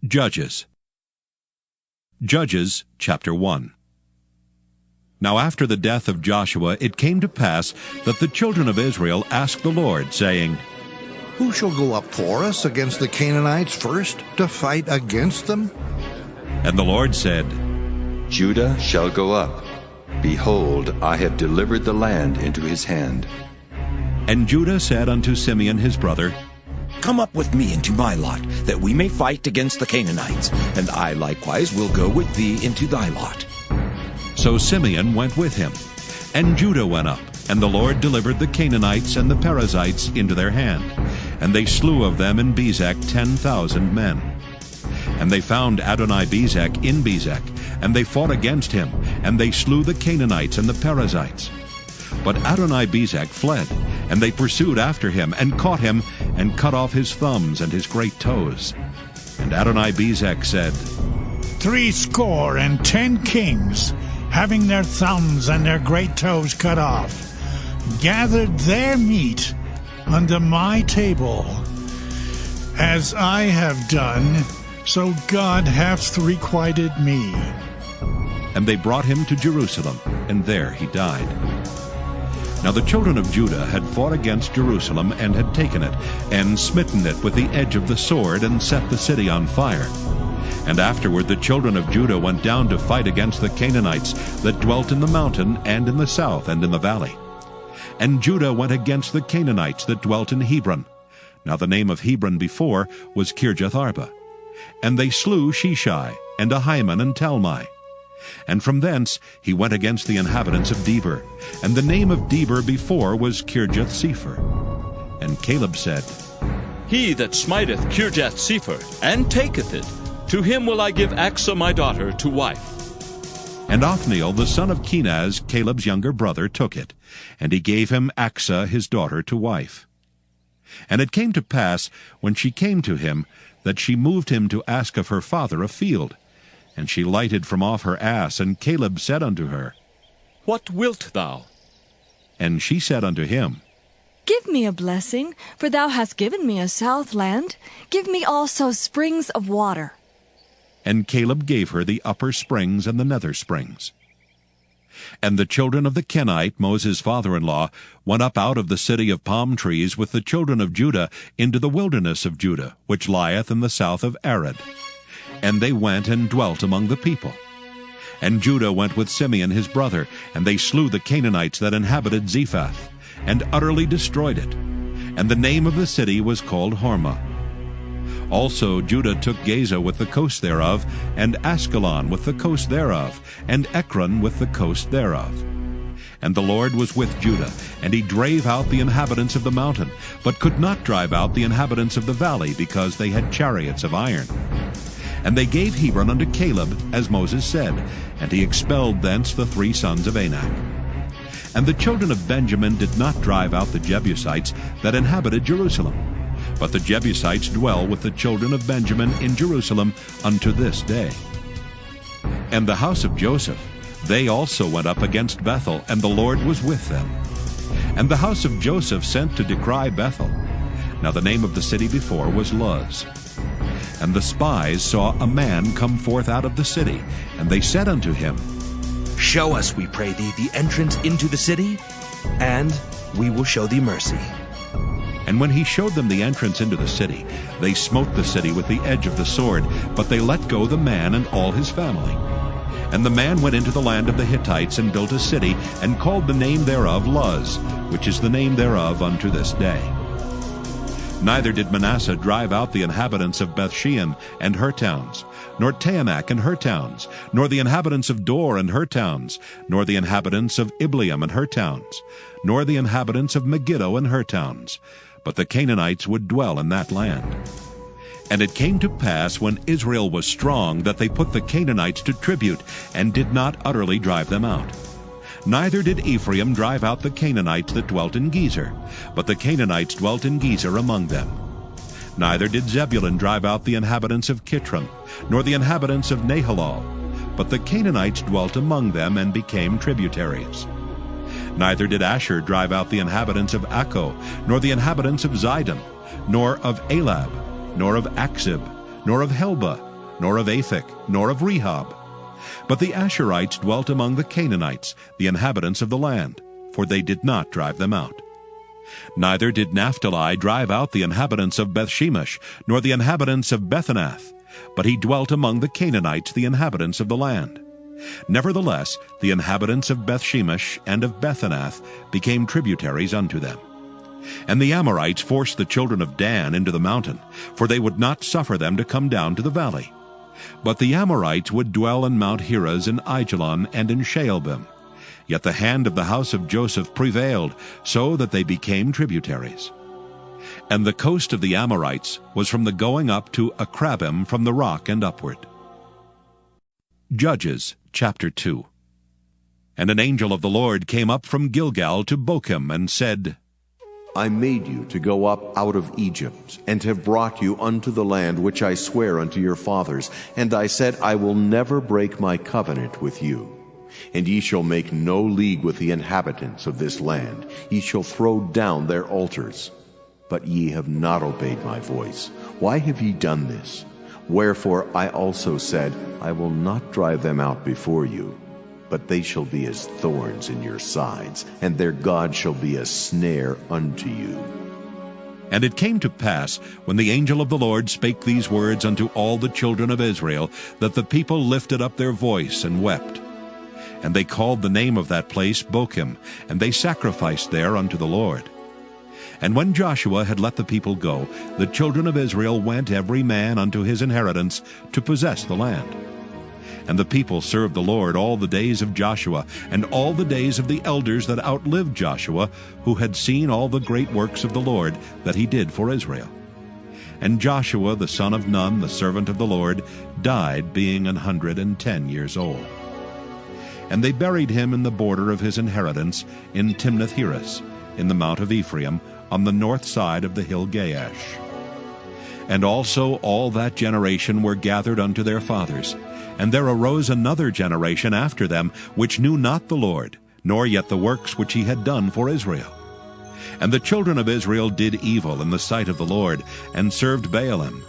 Judges chapter 1. Now after the death of Joshua it came to pass that the children of Israel asked the Lord, saying, Who shall go up for us against the Canaanites first, to fight against them? And the Lord said, Judah shall go up. Behold, I have delivered the land into his hand. And Judah said unto Simeon his brother, Come up with me into my lot, that we may fight against the Canaanites, and I likewise will go with thee into thy lot. So Simeon went with him, and Judah went up, and the Lord delivered the Canaanites and the Perizzites into their hand, and they slew of them in Bezek 10,000 men. And they found Adoni-Bezek in Bezek, and they fought against him, and they slew the Canaanites and the Perizzites. But Adoni-Bezek fled, and they pursued after him, and caught him, and cut off his thumbs and his great toes. And Adoni-Bezek said, 70 kings, having their thumbs and their great toes cut off, gathered their meat unto my table. As I have done, so God hath requited me. And they brought him to Jerusalem, and there he died. Now the children of Judah had fought against Jerusalem, and had taken it, and smitten it with the edge of the sword, and set the city on fire. And afterward the children of Judah went down to fight against the Canaanites that dwelt in the mountain, and in the south, and in the valley. And Judah went against the Canaanites that dwelt in Hebron. Now the name of Hebron before was Kirjath-arba. And they slew Sheshai, and Ahiman, and Talmai. And from thence he went against the inhabitants of Debir, and the name of Debir before was Kirjath-sepher. And Caleb said, He that smiteth Kirjath-sepher, and taketh it, to him will I give Achsah my daughter to wife. And Othniel the son of Kenaz, Caleb's younger brother, took it, and he gave him Achsah his daughter to wife. And it came to pass, when she came to him, that she moved him to ask of her father a field. And she lighted from off her ass, and Caleb said unto her, What wilt thou? And she said unto him, Give me a blessing, for thou hast given me a south land. Give me also springs of water. And Caleb gave her the upper springs and the nether springs. And the children of the Kenite, Moses' father-in-law, went up out of the city of palm trees with the children of Judah into the wilderness of Judah, which lieth in the south of Arad. And they went and dwelt among the people. And Judah went with Simeon his brother, and they slew the Canaanites that inhabited Zephath, and utterly destroyed it. And the name of the city was called Hormah. Also Judah took Gaza with the coast thereof, and Askelon with the coast thereof, and Ekron with the coast thereof. And the Lord was with Judah, and he drave out the inhabitants of the mountain, but could not drive out the inhabitants of the valley, because they had chariots of iron. And they gave Hebron unto Caleb, as Moses said, and he expelled thence the 3 sons of Anak. And the children of Benjamin did not drive out the Jebusites that inhabited Jerusalem, but the Jebusites dwell with the children of Benjamin in Jerusalem unto this day. And the house of Joseph, they also went up against Bethel, and the Lord was with them. And the house of Joseph sent to decry Bethel. Now the name of the city before was Luz. And the spies saw a man come forth out of the city, and they said unto him, Show us, we pray thee, the entrance into the city, and we will show thee mercy. And when he showed them the entrance into the city, they smote the city with the edge of the sword, but they let go the man and all his family. And the man went into the land of the Hittites, and built a city, and called the name thereof Luz, which is the name thereof unto this day. Neither did Manasseh drive out the inhabitants of Bethshean and her towns, nor Taanach and her towns, nor the inhabitants of Dor and her towns, nor the inhabitants of Ibleam and her towns, nor the inhabitants of Megiddo and her towns. But the Canaanites would dwell in that land. And it came to pass, when Israel was strong, that they put the Canaanites to tribute, and did not utterly drive them out. Neither did Ephraim drive out the Canaanites that dwelt in Gezer, but the Canaanites dwelt in Gezer among them. Neither did Zebulun drive out the inhabitants of Kitron, nor the inhabitants of Nahalal, but the Canaanites dwelt among them, and became tributaries. Neither did Asher drive out the inhabitants of Akko, nor the inhabitants of Zidon, nor of Elab, nor of Akzib, nor of Helba, nor of Aphek, nor of Rehob. But the Asherites dwelt among the Canaanites, the inhabitants of the land, for they did not drive them out. Neither did Naphtali drive out the inhabitants of Bethshemesh, nor the inhabitants of Bethanath, but he dwelt among the Canaanites, the inhabitants of the land. Nevertheless, the inhabitants of Bethshemesh and of Bethanath became tributaries unto them. And the Amorites forced the children of Dan into the mountain, for they would not suffer them to come down to the valley. But the Amorites would dwell in Mount Heres, in Aijalon, and in Shaalbim. Yet the hand of the house of Joseph prevailed, so that they became tributaries. And the coast of the Amorites was from the going up to Akrabim, from the rock and upward. Judges chapter 2. And an angel of the Lord came up from Gilgal to Bochim, and said, I made you to go up out of Egypt, and have brought you unto the land which I swear unto your fathers. And I said, I will never break my covenant with you. And ye shall make no league with the inhabitants of this land. Ye shall throw down their altars. But ye have not obeyed my voice. Why have ye done this? Wherefore I also said, I will not drive them out before you, but they shall be as thorns in your sides, and their God shall be a snare unto you. And it came to pass, when the angel of the Lord spake these words unto all the children of Israel, that the people lifted up their voice and wept. And they called the name of that place Bochim, and they sacrificed there unto the Lord. And when Joshua had let the people go, the children of Israel went every man unto his inheritance to possess the land. And the people served the Lord all the days of Joshua, and all the days of the elders that outlived Joshua, who had seen all the great works of the Lord that he did for Israel. And Joshua the son of Nun, the servant of the Lord, died, being 110 years old. And they buried him in the border of his inheritance in Timnath-Heres, in the mount of Ephraim, on the north side of the hill Gaash. And also all that generation were gathered unto their fathers. And there arose another generation after them, which knew not the Lord, nor yet the works which he had done for Israel. And the children of Israel did evil in the sight of the Lord, and served Baalim.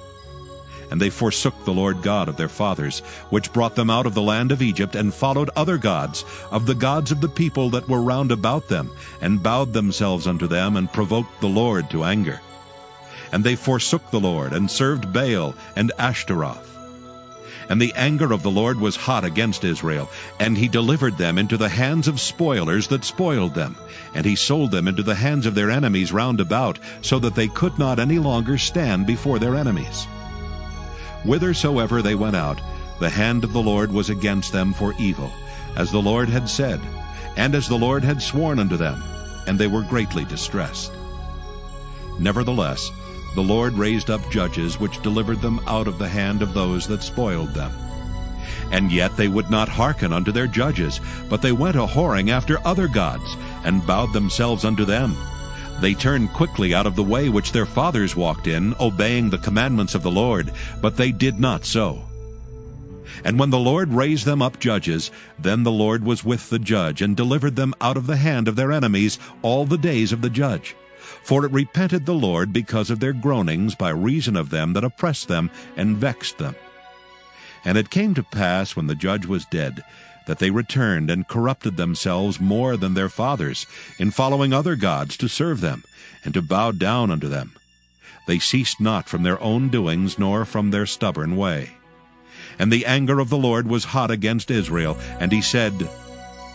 And they forsook the Lord God of their fathers, which brought them out of the land of Egypt, and followed other gods, of the gods of the people that were round about them, and bowed themselves unto them, and provoked the Lord to anger. And they forsook the Lord, and served Baal and Ashtaroth. And the anger of the Lord was hot against Israel, and he delivered them into the hands of spoilers that spoiled them, and he sold them into the hands of their enemies round about, so that they could not any longer stand before their enemies. Whithersoever they went out, the hand of the Lord was against them for evil, as the Lord had said, and as the Lord had sworn unto them, and they were greatly distressed. Nevertheless, the Lord raised up judges which delivered them out of the hand of those that spoiled them. And yet they would not hearken unto their judges, but they went a-whoring after other gods, and bowed themselves unto them. They turned quickly out of the way which their fathers walked in, obeying the commandments of the Lord, but they did not so. And when the Lord raised them up judges, then the Lord was with the judge, and delivered them out of the hand of their enemies all the days of the judge. For it repented the Lord because of their groanings by reason of them that oppressed them and vexed them. And it came to pass, when the judge was dead, that they returned and corrupted themselves more than their fathers, in following other gods to serve them, and to bow down unto them. They ceased not from their own doings, nor from their stubborn way. And the anger of the Lord was hot against Israel, and he said,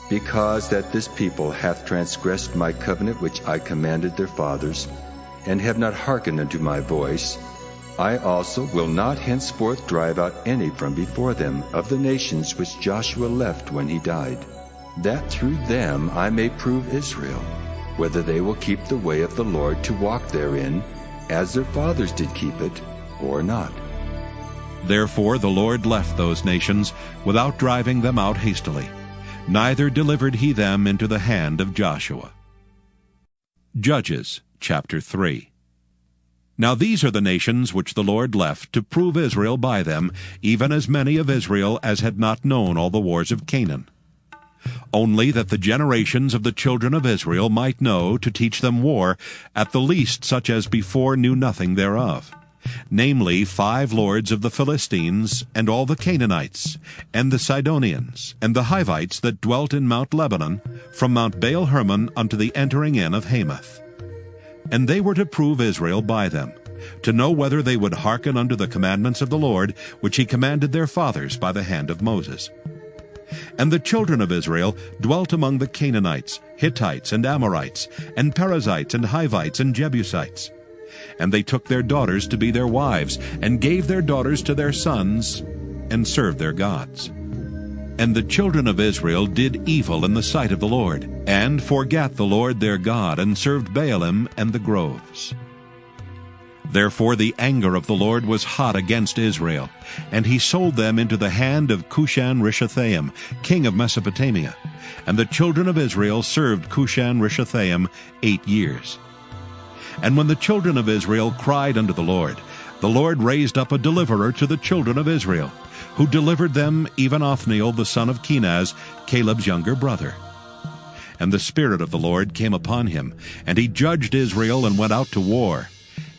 Because that this people hath transgressed my covenant which I commanded their fathers, and have not hearkened unto my voice, I also will not henceforth drive out any from before them of the nations which Joshua left when he died, that through them I may prove Israel, whether they will keep the way of the Lord to walk therein, as their fathers did keep it, or not. Therefore the Lord left those nations without driving them out hastily, neither delivered he them into the hand of Joshua. Judges chapter 3. Now these are the nations which the Lord left to prove Israel by them, even as many of Israel as had not known all the wars of Canaan. Only that the generations of the children of Israel might know, to teach them war, at the least such as before knew nothing thereof, namely 5 lords of the Philistines, and all the Canaanites, and the Sidonians, and the Hivites that dwelt in Mount Lebanon, from Mount Baal-Hermon unto the entering in of Hamath. And they were to prove Israel by them, to know whether they would hearken unto the commandments of the Lord, which he commanded their fathers by the hand of Moses. And the children of Israel dwelt among the Canaanites, Hittites, and Amorites, and Perizzites, and Hivites, and Jebusites. And they took their daughters to be their wives, and gave their daughters to their sons, and served their gods. And the children of Israel did evil in the sight of the Lord, and forgat the Lord their God, and served Baalim and the groves. Therefore the anger of the Lord was hot against Israel, and he sold them into the hand of Cushan-Rishathaim, king of Mesopotamia. And the children of Israel served Cushan-Rishathaim 8 years. And when the children of Israel cried unto the Lord raised up a deliverer to the children of Israel, who delivered them, even Othniel the son of Kenaz, Caleb's younger brother. And the Spirit of the Lord came upon him, and he judged Israel and went out to war.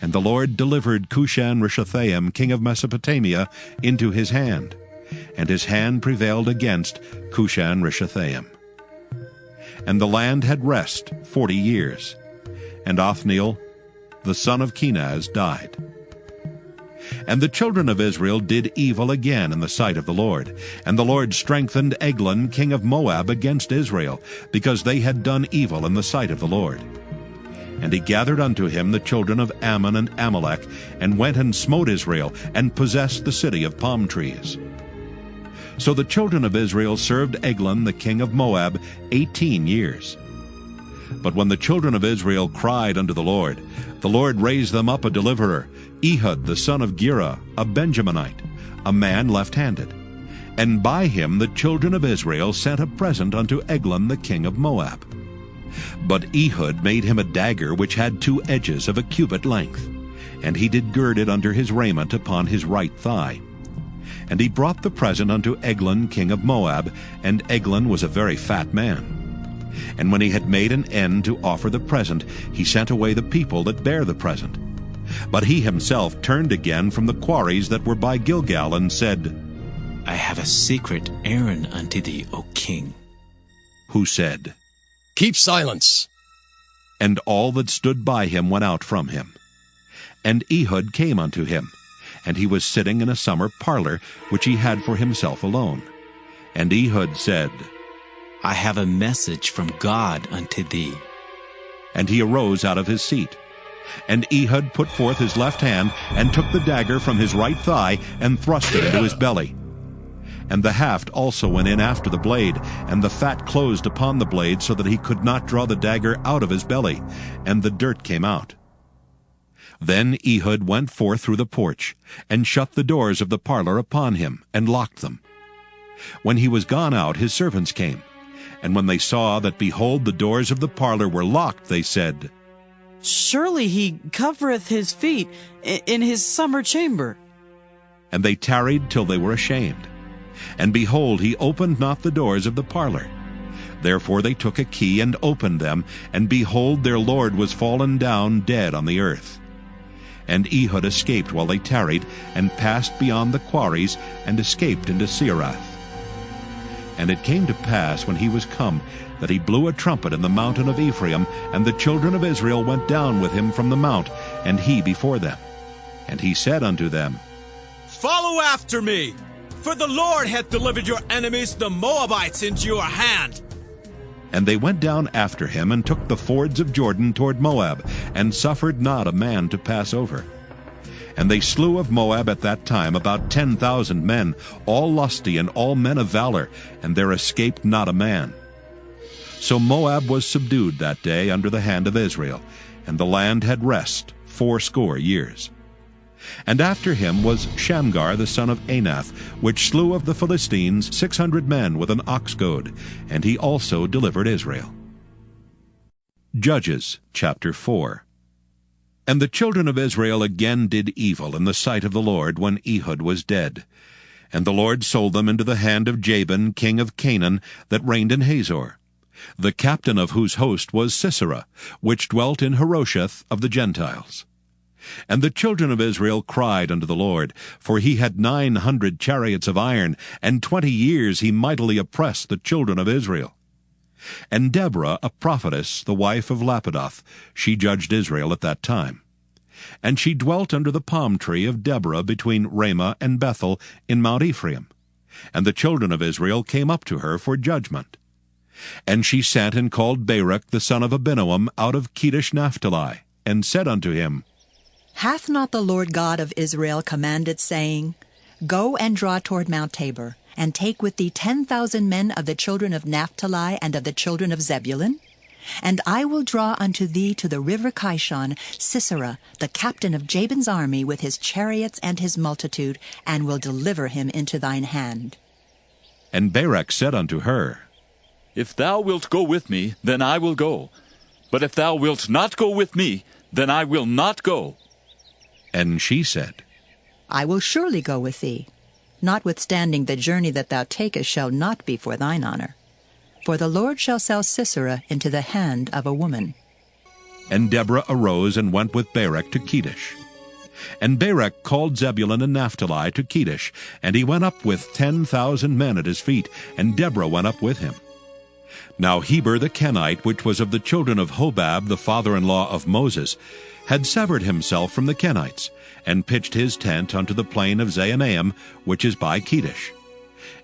And the Lord delivered Cushan-Rishathaim, king of Mesopotamia, into his hand, and his hand prevailed against Cushan-Rishathaim. And the land had rest 40 years, and Othniel the son of Kenaz died. And the children of Israel did evil again in the sight of the Lord, and the Lord strengthened Eglon, king of Moab, against Israel, because they had done evil in the sight of the Lord. And he gathered unto him the children of Ammon and Amalek, and went and smote Israel, and possessed the city of palm trees. So the children of Israel served Eglon the king of Moab 18 years. But when the children of Israel cried unto the Lord raised them up a deliverer, Ehud the son of Gera, a Benjaminite, a man left-handed. And by him the children of Israel sent a present unto Eglon the king of Moab. But Ehud made him a dagger which had 2 edges of a cubit length, and he did gird it under his raiment upon his right thigh. And he brought the present unto Eglon king of Moab, and Eglon was a very fat man. And when he had made an end to offer the present, he sent away the people that bare the present. But he himself turned again from the quarries that were by Gilgal, and said, I have a secret errand unto thee, O king. Who said, Keep silence. And all that stood by him went out from him. And Ehud came unto him, and he was sitting in a summer parlor, which he had for himself alone. And Ehud said, I have a message from God unto thee. And he arose out of his seat. And Ehud put forth his left hand, and took the dagger from his right thigh, and thrust it into his belly. And the haft also went in after the blade, and the fat closed upon the blade, so that he could not draw the dagger out of his belly, and the dirt came out. Then Ehud went forth through the porch, and shut the doors of the parlor upon him, and locked them. When he was gone out, his servants came, and when they saw that, behold, the doors of the parlor were locked, they said, Surely he covereth his feet in his summer chamber. And they tarried till they were ashamed. And behold, he opened not the doors of the parlor. Therefore they took a key and opened them, and behold, their lord was fallen down dead on the earth. And Ehud escaped while they tarried, and passed beyond the quarries, and escaped into Seirath. And it came to pass, when he was come, that he blew a trumpet in the mountain of Ephraim, and the children of Israel went down with him from the mount, and he before them. And he said unto them, Follow after me, for the Lord hath delivered your enemies, the Moabites, into your hand. And they went down after him, and took the fords of Jordan toward Moab, and suffered not a man to pass over. And they slew of Moab at that time about 10,000 men, all lusty and all men of valor, and there escaped not a man. So Moab was subdued that day under the hand of Israel, and the land had rest 80 years. And after him was Shamgar the son of Anath, which slew of the Philistines 600 men with an ox goad, and he also delivered Israel. Judges chapter 4. And the children of Israel again did evil in the sight of the Lord when Ehud was dead. And the Lord sold them into the hand of Jabin king of Canaan, that reigned in Hazor, the captain of whose host was Sisera, which dwelt in Harosheth of the Gentiles. And the children of Israel cried unto the Lord, for he had 900 chariots of iron, and 20 years he mightily oppressed the children of Israel. And Deborah, a prophetess, the wife of Lapidoth, she judged Israel at that time. And she dwelt under the palm tree of Deborah between Ramah and Bethel in Mount Ephraim. And the children of Israel came up to her for judgment. And she sent and called Barak the son of Abinoam out of Kedesh Naphtali, and said unto him, Hath not the Lord God of Israel commanded, saying, Go and draw toward Mount Tabor, and take with thee 10,000 men of the children of Naphtali and of the children of Zebulun? And I will draw unto thee to the river Kishon Sisera, the captain of Jabin's army, with his chariots and his multitude, and will deliver him into thine hand. And Barak said unto her, If thou wilt go with me, then I will go. But if thou wilt not go with me, then I will not go. And she said, I will surely go with thee. Notwithstanding the journey that thou takest shall not be for thine honor. For the Lord shall sell Sisera into the hand of a woman. And Deborah arose and went with Barak to Kedesh. And Barak called Zebulun and Naphtali to Kedesh, and he went up with 10,000 men at his feet, and Deborah went up with him. Now Heber the Kenite, which was of the children of Hobab, the father-in-law of Moses, had severed himself from the Kenites, and pitched his tent unto the plain of Zaanaim, which is by Kedesh.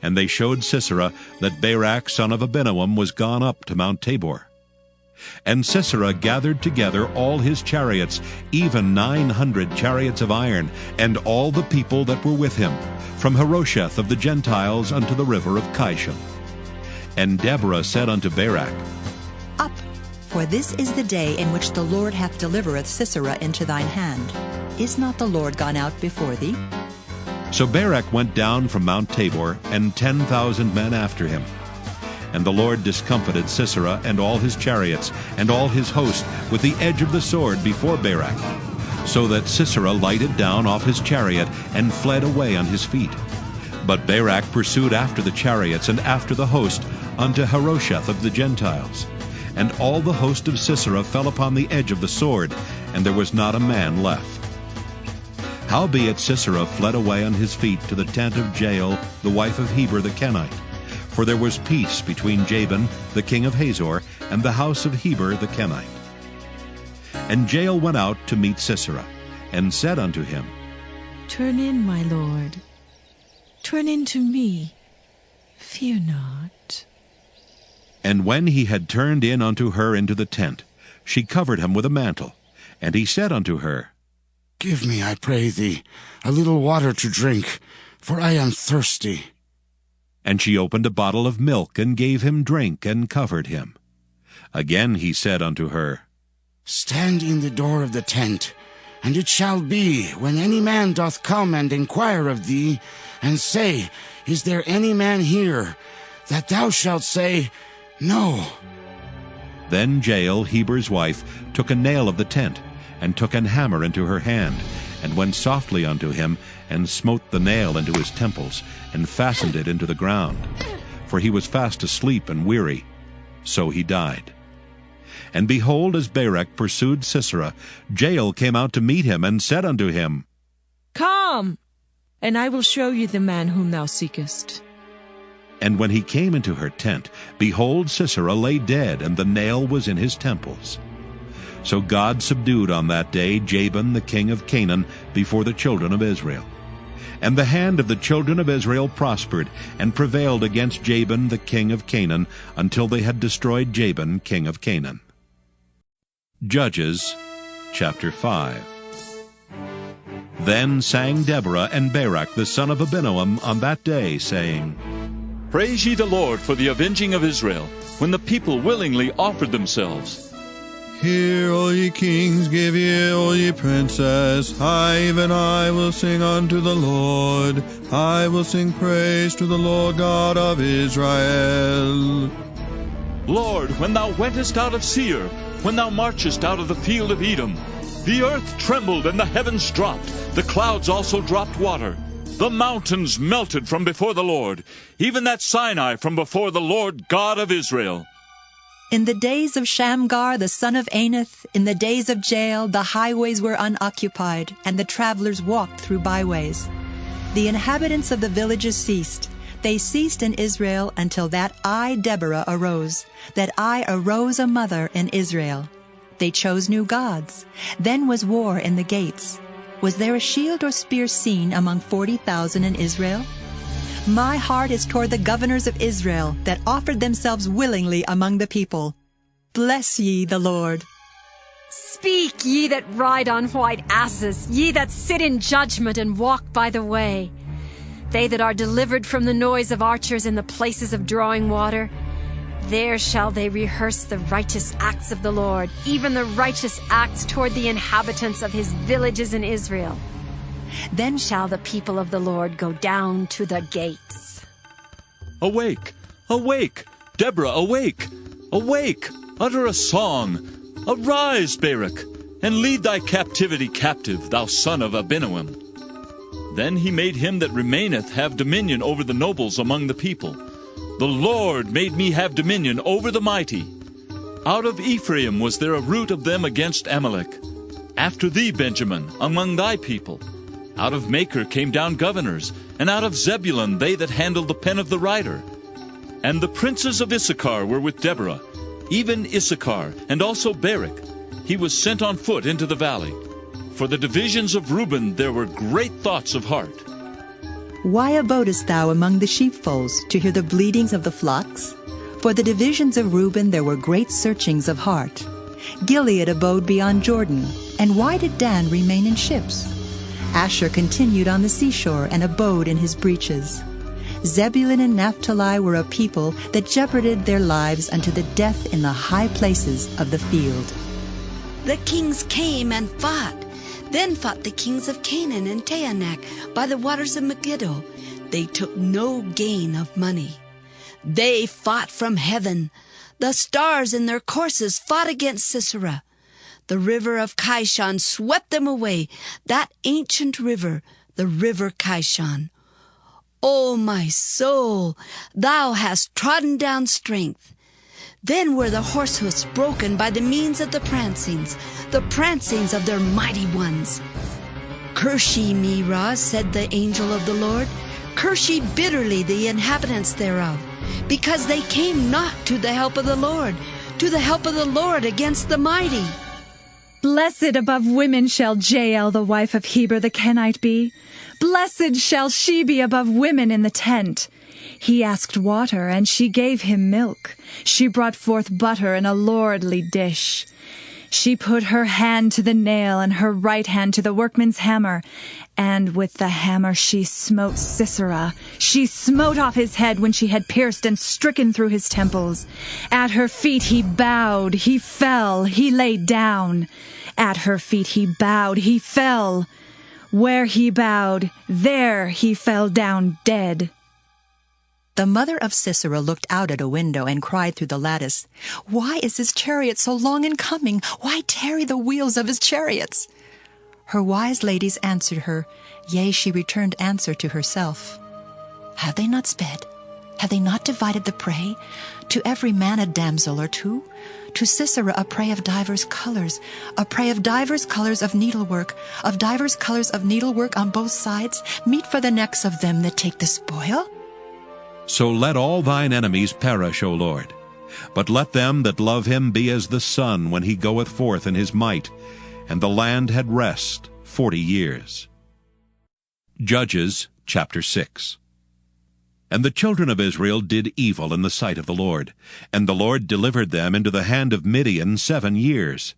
And they showed Sisera that Barak son of Abinoam was gone up to Mount Tabor. And Sisera gathered together all his chariots, even 900 chariots of iron, and all the people that were with him, from Harosheth of the Gentiles unto the river of Kishon. And Deborah said unto Barak, Up, for this is the day in which the Lord hath delivereth Sisera into thine hand. Is not the Lord gone out before thee? So Barak went down from Mount Tabor, and 10,000 men after him. And the Lord discomfited Sisera and all his chariots, and all his host, with the edge of the sword before Barak, so that Sisera lighted down off his chariot, and fled away on his feet. But Barak pursued after the chariots and after the host unto Harosheth of the Gentiles. And all the host of Sisera fell upon the edge of the sword, and there was not a man left. Howbeit Sisera fled away on his feet to the tent of Jael, the wife of Heber the Kenite. For there was peace between Jabin, the king of Hazor, and the house of Heber the Kenite. And Jael went out to meet Sisera, and said unto him, Turn in, my lord. Turn in to me. Fear not. And when he had turned in unto her into the tent, she covered him with a mantle. And he said unto her, Give me, I pray thee, a little water to drink, for I am thirsty. And she opened a bottle of milk, and gave him drink, and covered him. Again he said unto her, Stand in the door of the tent, and it shall be, when any man doth come and inquire of thee, and say, Is there any man here? That thou shalt say, No. Then Jael, Heber's wife, took a nail of the tent, and took an hammer into her hand, and went softly unto him, and smote the nail into his temples, and fastened it into the ground. For he was fast asleep and weary. So he died. And behold, as Barak pursued Sisera, Jael came out to meet him, and said unto him, Come, and I will show you the man whom thou seekest. And when he came into her tent, behold, Sisera lay dead, and the nail was in his temples. So God subdued on that day Jabin the king of Canaan before the children of Israel. And the hand of the children of Israel prospered, and prevailed against Jabin the king of Canaan, until they had destroyed Jabin king of Canaan. Judges chapter 5. Then sang Deborah and Barak the son of Abinoam on that day, saying, Praise ye the Lord for the avenging of Israel, when the people willingly offered themselves. Hear, all ye kings, give ear, all ye princes. I, even I, will sing unto the Lord. I will sing praise to the Lord God of Israel. Lord, when thou wentest out of Seir, when thou marchest out of the field of Edom, the earth trembled and the heavens dropped, the clouds also dropped water. The mountains melted from before the Lord, even that Sinai from before the Lord God of Israel. In the days of Shamgar the son of Anath, in the days of Jael, the highways were unoccupied, and the travelers walked through byways. The inhabitants of the villages ceased. They ceased in Israel until that I, Deborah, arose, that I arose a mother in Israel. They chose new gods. Then was war in the gates. Was there a shield or spear seen among 40,000 in Israel? My heart is toward the governors of Israel, that offered themselves willingly among the people. Bless ye the Lord. Speak, ye that ride on white asses, ye that sit in judgment and walk by the way. They that are delivered from the noise of archers in the places of drawing water, there shall they rehearse the righteous acts of the Lord, even the righteous acts toward the inhabitants of his villages in Israel. Then shall the people of the Lord go down to the gates. Awake, awake, Deborah, awake, awake, utter a song. Arise, Barak, and lead thy captivity captive, thou son of Abinoam. Then he made him that remaineth have dominion over the nobles among the people. The Lord made me have dominion over the mighty. Out of Ephraim was there a root of them against Abimelech. After thee, Benjamin, among thy people. Out of Machir came down governors, and out of Zebulun they that handled the pen of the writer. And the princes of Issachar were with Deborah, even Issachar, and also Barak. He was sent on foot into the valley. For the divisions of Reuben there were great thoughts of heart. Why abodest thou among the sheepfolds, to hear the bleatings of the flocks? For the divisions of Reuben there were great searchings of heart. Gilead abode beyond Jordan, and why did Dan remain in ships? Asher continued on the seashore, and abode in his breaches. Zebulun and Naphtali were a people that jeoparded their lives unto the death in the high places of the field. The kings came and fought. Then fought the kings of Canaan and Taanach by the waters of Megiddo. They took no gain of money. They fought from heaven. The stars in their courses fought against Sisera. The river of Kishon swept them away, that ancient river, the river Kishon. O my soul, thou hast trodden down strength. Then were the horsehoofs broken by the means of the prancings of their mighty ones. Curse ye Mirah, said the angel of the Lord. Curse ye bitterly the inhabitants thereof, because they came not to the help of the Lord, to the help of the Lord against the mighty. Blessed above women shall Jael, the wife of Heber the Kenite, be. Blessed shall she be above women in the tent. He asked water, and she gave him milk. She brought forth butter in a lordly dish. She put her hand to the nail, and her right hand to the workman's hammer. And with the hammer she smote Sisera. She smote off his head when she had pierced and stricken through his temples. At her feet he bowed, he fell, he lay down. At her feet he bowed, he fell. Where he bowed, there he fell down dead. The mother of Sisera looked out at a window and cried through the lattice, Why is his chariot so long in coming? Why tarry the wheels of his chariots? Her wise ladies answered her, yea, she returned answer to herself. Have they not sped? Have they not divided the prey? To every man a damsel or two? To Sisera a prey of divers colors, a prey of divers colors of needlework on both sides, meat for the necks of them that take the spoil? So let all thine enemies perish, O Lord. But let them that love him be as the sun when he goeth forth in his might. And the land had rest 40 years. Judges chapter 6. And the children of Israel did evil in the sight of the Lord. And the Lord delivered them into the hand of Midian 7 years.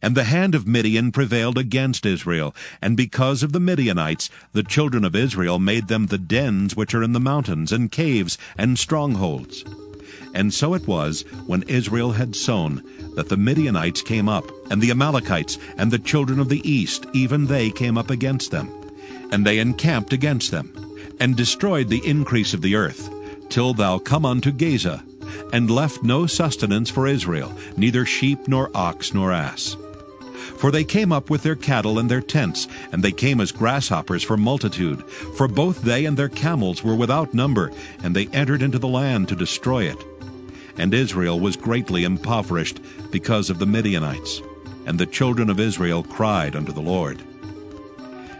And the hand of Midian prevailed against Israel, and because of the Midianites the children of Israel made them the dens which are in the mountains, and caves, and strongholds. And so it was, when Israel had sown, that the Midianites came up, and the Amalekites, and the children of the east, even they came up against them. And they encamped against them, and destroyed the increase of the earth, till thou come unto Gaza, and left no sustenance for Israel, neither sheep, nor ox, nor ass. For they came up with their cattle and their tents, and they came as grasshoppers for multitude, for both they and their camels were without number, and they entered into the land to destroy it. and Israel was greatly impoverished because of the Midianites. And the children of Israel cried unto the Lord.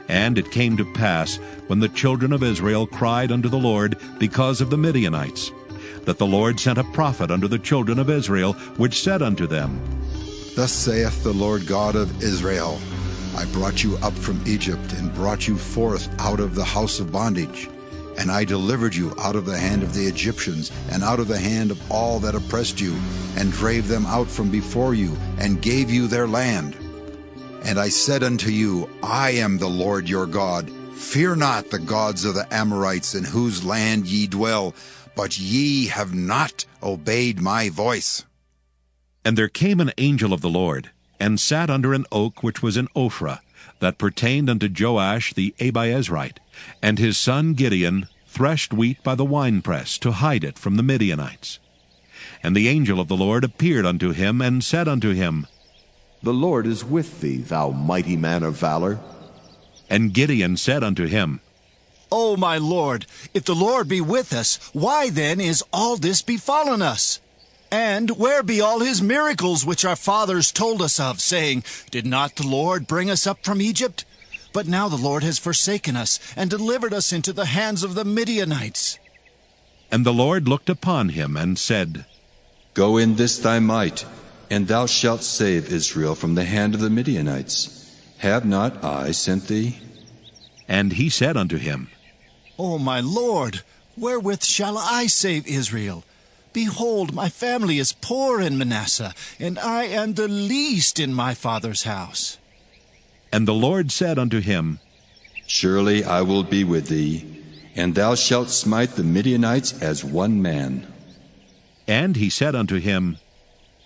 And it came to pass, when the children of Israel cried unto the Lord because of the Midianites, that the Lord sent a prophet unto the children of Israel, which said unto them, Thus saith the Lord God of Israel, I brought you up from Egypt, and brought you forth out of the house of bondage. And I delivered you out of the hand of the Egyptians, and out of the hand of all that oppressed you, and drave them out from before you, and gave you their land. And I said unto you, I am the Lord your God. Fear not the gods of the Amorites, in whose land ye dwell, but ye have not obeyed my voice. And there came an angel of the Lord, and sat under an oak which was in Ophrah, that pertained unto Joash the Abiezrite. And his son Gideon threshed wheat by the winepress, to hide it from the Midianites. And the angel of the Lord appeared unto him, and said unto him, The Lord is with thee, thou mighty man of valor. And Gideon said unto him, O my Lord, if the Lord be with us, why then is all this befallen us? And where be all his miracles which our fathers told us of, saying, Did not the Lord bring us up from Egypt? But now the Lord has forsaken us, and delivered us into the hands of the Midianites. And the Lord looked upon him, and said, Go in this thy might, and thou shalt save Israel from the hand of the Midianites. Have not I sent thee? And he said unto him, O my Lord, wherewith shall I save Israel? Behold, my family is poor in Manasseh, and I am the least in my father's house. And the Lord said unto him, Surely I will be with thee, and thou shalt smite the Midianites as one man. And he said unto him,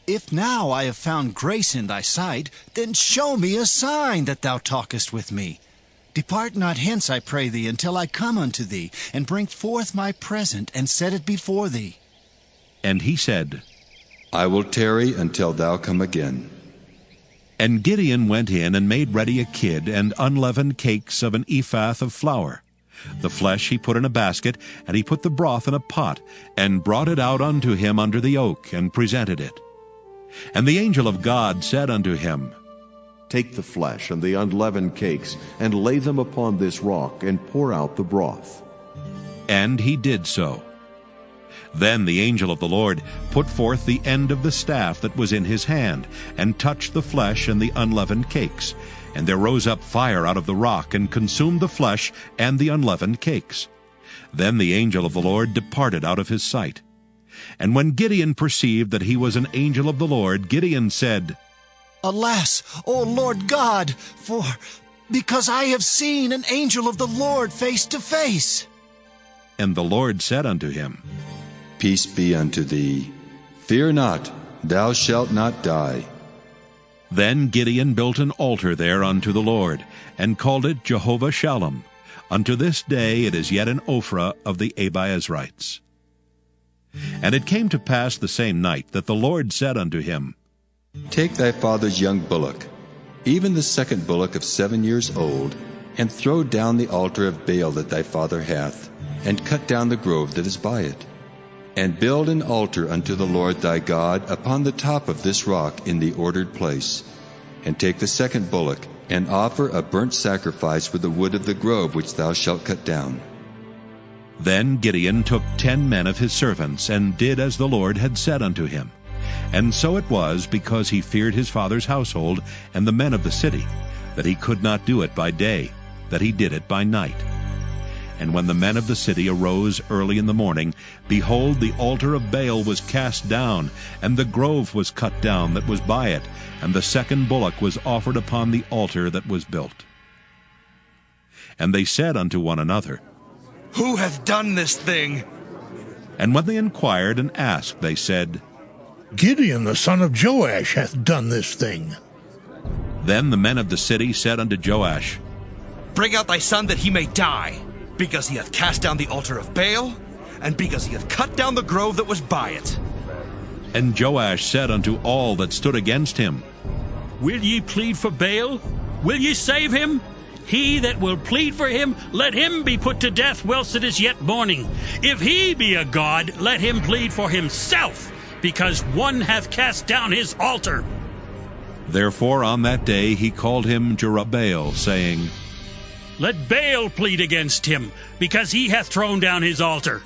If now I have found grace in thy sight, then show me a sign that thou talkest with me. Depart not hence, I pray thee, until I come unto thee, and bring forth my present, and set it before thee. And he said, I will tarry until thou come again. And Gideon went in and made ready a kid and unleavened cakes of an ephah of flour. The flesh he put in a basket, and he put the broth in a pot, and brought it out unto him under the oak, and presented it. And the angel of God said unto him, Take the flesh and the unleavened cakes, and lay them upon this rock, and pour out the broth. And he did so. Then the angel of the Lord put forth the end of the staff that was in his hand, and touched the flesh and the unleavened cakes. And there rose up fire out of the rock, and consumed the flesh and the unleavened cakes. Then the angel of the Lord departed out of his sight. And when Gideon perceived that he was an angel of the Lord, Gideon said, Alas, O Lord God, because I have seen an angel of the Lord face to face. And the Lord said unto him, Peace be unto thee. Fear not, thou shalt not die. Then Gideon built an altar there unto the Lord, and called it Jehovah Shalom. Unto this day it is yet in Ophrah of the Abiezrites. And it came to pass the same night that the Lord said unto him, Take thy father's young bullock, even the second bullock of 7 years old, and throw down the altar of Baal that thy father hath, and cut down the grove that is by it. And build an altar unto the Lord thy God upon the top of this rock in the ordered place. And take the second bullock, and offer a burnt sacrifice with the wood of the grove which thou shalt cut down. Then Gideon took 10 men of his servants, and did as the Lord had said unto him. And so it was, because he feared his father's household and the men of the city, that he could not do it by day, that he did it by night. And when the men of the city arose early in the morning, behold, the altar of Baal was cast down, and the grove was cut down that was by it, and the second bullock was offered upon the altar that was built. And they said unto one another, Who hath done this thing? And when they inquired and asked, they said, Gideon the son of Joash hath done this thing. Then the men of the city said unto Joash, Bring out thy son that he may die, because he hath cast down the altar of Baal, and because he hath cut down the grove that was by it. And Joash said unto all that stood against him, Will ye plead for Baal? Will ye save him? He that will plead for him, let him be put to death whilst it is yet morning. If he be a god, let him plead for himself, because one hath cast down his altar. Therefore on that day he called him Jerubbaal, saying, Let Baal plead against him, because he hath thrown down his altar.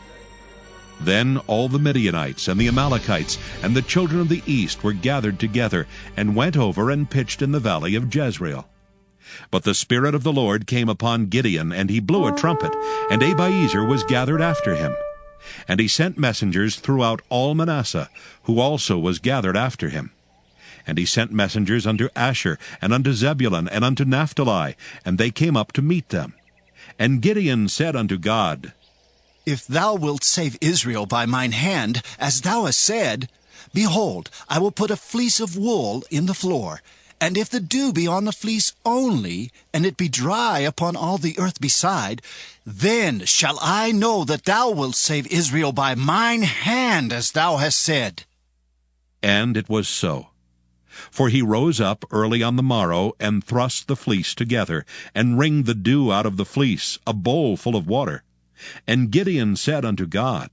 Then all the Midianites and the Amalekites and the children of the east were gathered together, and went over and pitched in the valley of Jezreel. But the Spirit of the Lord came upon Gideon, and he blew a trumpet, and Abiezer was gathered after him. And he sent messengers throughout all Manasseh, who also was gathered after him. And he sent messengers unto Asher, and unto Zebulun, and unto Naphtali, and they came up to meet them. And Gideon said unto God, If thou wilt save Israel by mine hand, as thou hast said, behold, I will put a fleece of wool in the floor, and if the dew be on the fleece only, and it be dry upon all the earth beside, then shall I know that thou wilt save Israel by mine hand, as thou hast said. And it was so. For he rose up early on the morrow, and thrust the fleece together, and wringed the dew out of the fleece, a bowl full of water. And Gideon said unto God,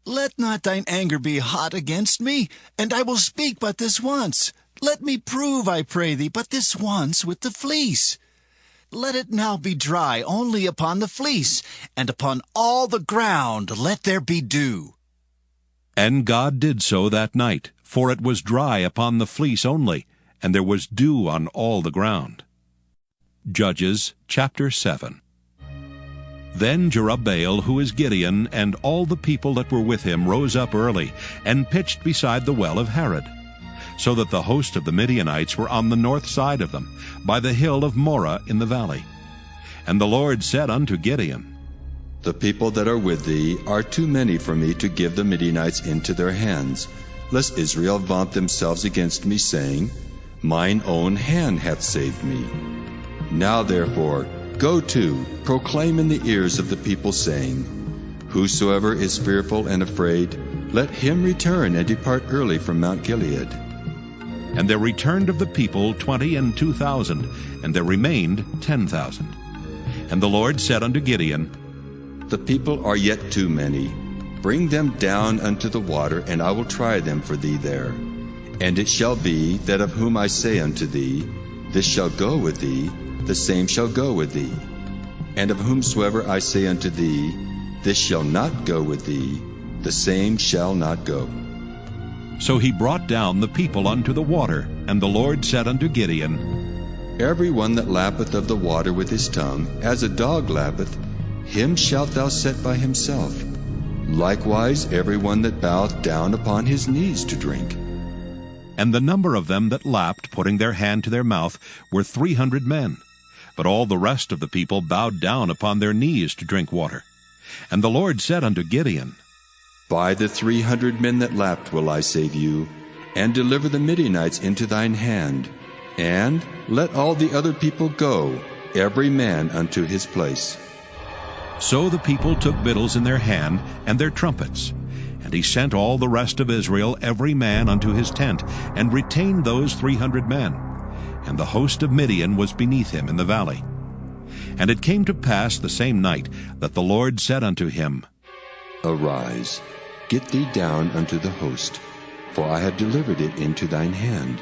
Let not thine anger be hot against me, and I will speak but this once. Let me prove, I pray thee, but this once with the fleece. Let it now be dry only upon the fleece, and upon all the ground let there be dew. And God did so that night, for it was dry upon the fleece only, and there was dew on all the ground. Judges chapter 7. Then Jerubbaal, who is Gideon, and all the people that were with him rose up early, and pitched beside the well of Harod, so that the host of the Midianites were on the north side of them, by the hill of Moreh in the valley. And the Lord said unto Gideon, The people that are with thee are too many for me to give the Midianites into their hands, lest Israel vaunt themselves against me, saying, Mine own hand hath saved me. Now therefore, go to, proclaim in the ears of the people, saying, Whosoever is fearful and afraid, let him return and depart early from Mount Gilead. And there returned of the people 22,000, and there remained 10,000. And the Lord said unto Gideon, The people are yet too many. Bring them down unto the water, and I will try them for thee there. And it shall be that of whom I say unto thee, This shall go with thee, the same shall go with thee. And of whomsoever I say unto thee, This shall not go with thee, the same shall not go. So he brought down the people unto the water, and the Lord said unto Gideon, Every one that lappeth of the water with his tongue, as a dog lappeth, him shalt thou set by himself. Likewise every one that boweth down upon his knees to drink. And the number of them that lapped, putting their hand to their mouth, were 300 men. But all the rest of the people bowed down upon their knees to drink water. And the Lord said unto Gideon, By the 300 men that lapped will I save you, and deliver the Midianites into thine hand. And let all the other people go, every man unto his place. So the people took victuals in their hand, and their trumpets. And he sent all the rest of Israel, every man unto his tent, and retained those 300 men. And the host of Midian was beneath him in the valley. And it came to pass the same night, that the Lord said unto him, Arise, get thee down unto the host, for I have delivered it into thine hand.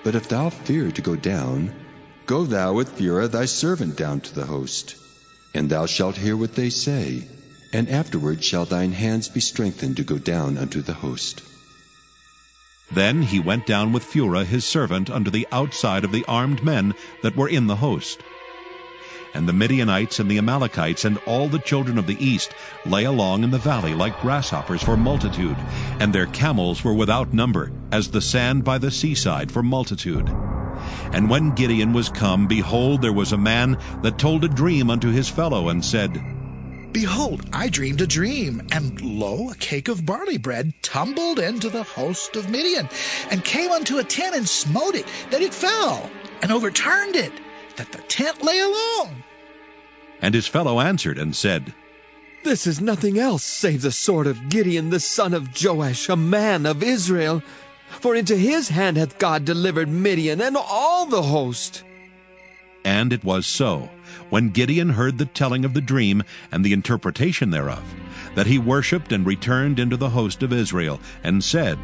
But if thou fear to go down, go thou with Phurah thy servant down to the host. And thou shalt hear what they say, and afterward shall thine hands be strengthened to go down unto the host. Then he went down with Phurah his servant unto the outside of the armed men that were in the host. And the Midianites and the Amalekites and all the children of the east lay along in the valley like grasshoppers for multitude, and their camels were without number, as the sand by the seaside for multitude. And when Gideon was come, behold, there was a man that told a dream unto his fellow, and said, Behold, I dreamed a dream, and lo, a cake of barley bread tumbled into the host of Midian, and came unto a tent and smote it, that it fell, and overturned it, that the tent lay alone. And his fellow answered and said, This is nothing else save the sword of Gideon the son of Joash, a man of Israel. For into his hand hath God delivered Midian and all the host. And it was so, when Gideon heard the telling of the dream and the interpretation thereof, that he worshipped and returned into the host of Israel, and said,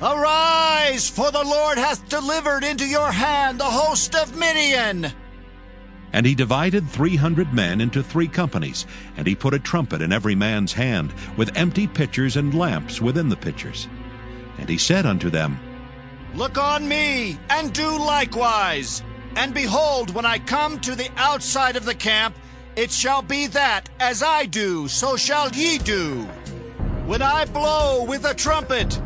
Arise, for the Lord hath delivered into your hand the host of Midian. And he divided 300 men into 3 companies, and he put a trumpet in every man's hand, with empty pitchers and lamps within the pitchers. And he said unto them, Look on me, and do likewise. And behold, when I come to the outside of the camp, it shall be that, as I do, so shall ye do. When I blow with a trumpet,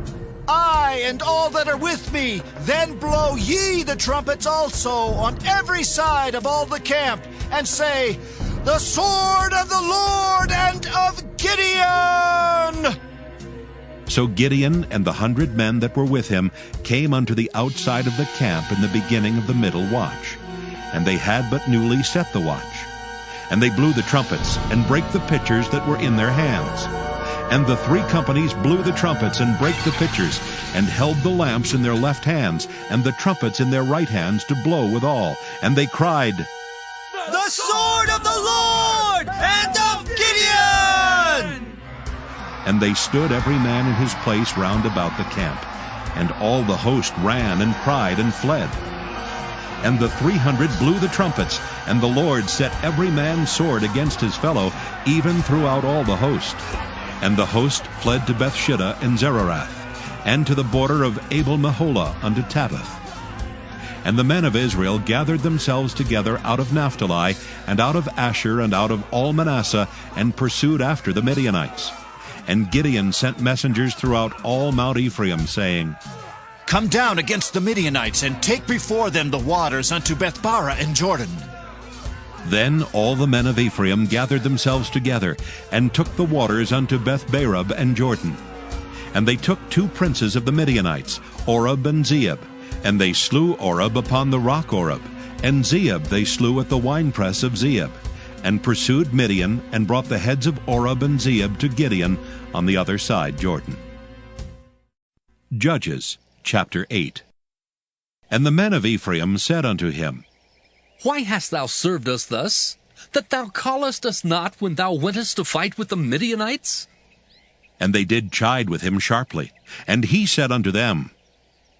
I and all that are with me, then blow ye the trumpets also on every side of all the camp, and say, The sword of the Lord and of Gideon! So Gideon and the 100 men that were with him came unto the outside of the camp in the beginning of the middle watch. And they had but newly set the watch. And they blew the trumpets, and brake the pitchers that were in their hands. And the 3 companies blew the trumpets, and brake the pitchers, and held the lamps in their left hands, and the trumpets in their right hands to blow withal. And they cried, The sword of the Lord and of Gideon! And they stood every man in his place round about the camp. And all the host ran and cried and fled. And the 300 blew the trumpets, and the Lord set every man's sword against his fellow, even throughout all the host. And the host fled to Bethshitta and Zererath, and to the border of Abel-Meholah unto Tabbath. And the men of Israel gathered themselves together out of Naphtali, and out of Asher, and out of all Manasseh, and pursued after the Midianites. And Gideon sent messengers throughout all Mount Ephraim, saying, Come down against the Midianites, and take before them the waters unto Bethbara and Jordan. Then all the men of Ephraim gathered themselves together, and took the waters unto Bethbarab and Jordan. And they took 2 princes of the Midianites, Oreb and Zeeb. And they slew Oreb upon the rock Oreb, and Zeeb they slew at the winepress of Zeeb, and pursued Midian, and brought the heads of Oreb and Zeeb to Gideon on the other side Jordan. Judges chapter 8. And the men of Ephraim said unto him, Why hast thou served us thus, that thou callest us not when thou wentest to fight with the Midianites? And they did chide with him sharply. And he said unto them,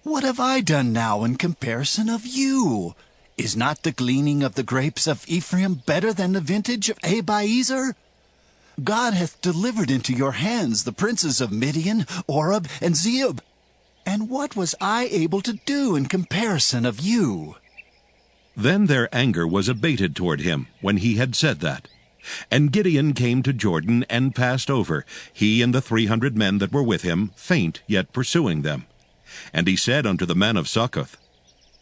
What have I done now in comparison of you? Is not the gleaning of the grapes of Ephraim better than the vintage of Abiezer? God hath delivered into your hands the princes of Midian, Oreb, and Zeeb. And what was I able to do in comparison of you? Then their anger was abated toward him, when he had said that. And Gideon came to Jordan, and passed over, he and the 300 men that were with him, faint, yet pursuing them. And he said unto the men of Succoth,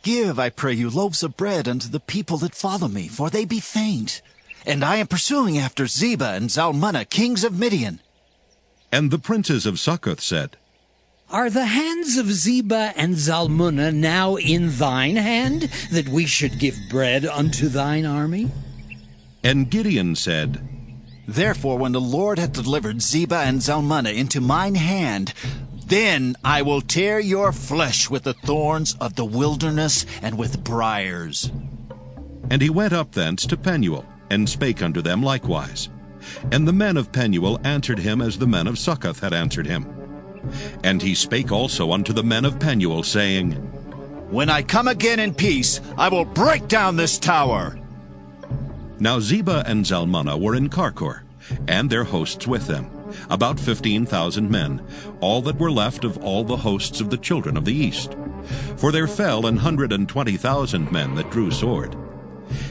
Give, I pray you, loaves of bread unto the people that follow me, for they be faint. And I am pursuing after Zebah and Zalmunna, kings of Midian. And the princes of Succoth said, Are the hands of Zebah and Zalmunna now in thine hand, that we should give bread unto thine army? And Gideon said, Therefore, when the Lord hath delivered Zebah and Zalmunna into mine hand, then I will tear your flesh with the thorns of the wilderness and with briars. And he went up thence to Penuel, and spake unto them likewise. And the men of Penuel answered him as the men of Succoth had answered him. And he spake also unto the men of Penuel, saying, When I come again in peace, I will break down this tower. Now Zebah and Zalmunna were in Karkor, and their hosts with them, about 15,000 men, all that were left of all the hosts of the children of the east. For there fell 120,000 men that drew sword.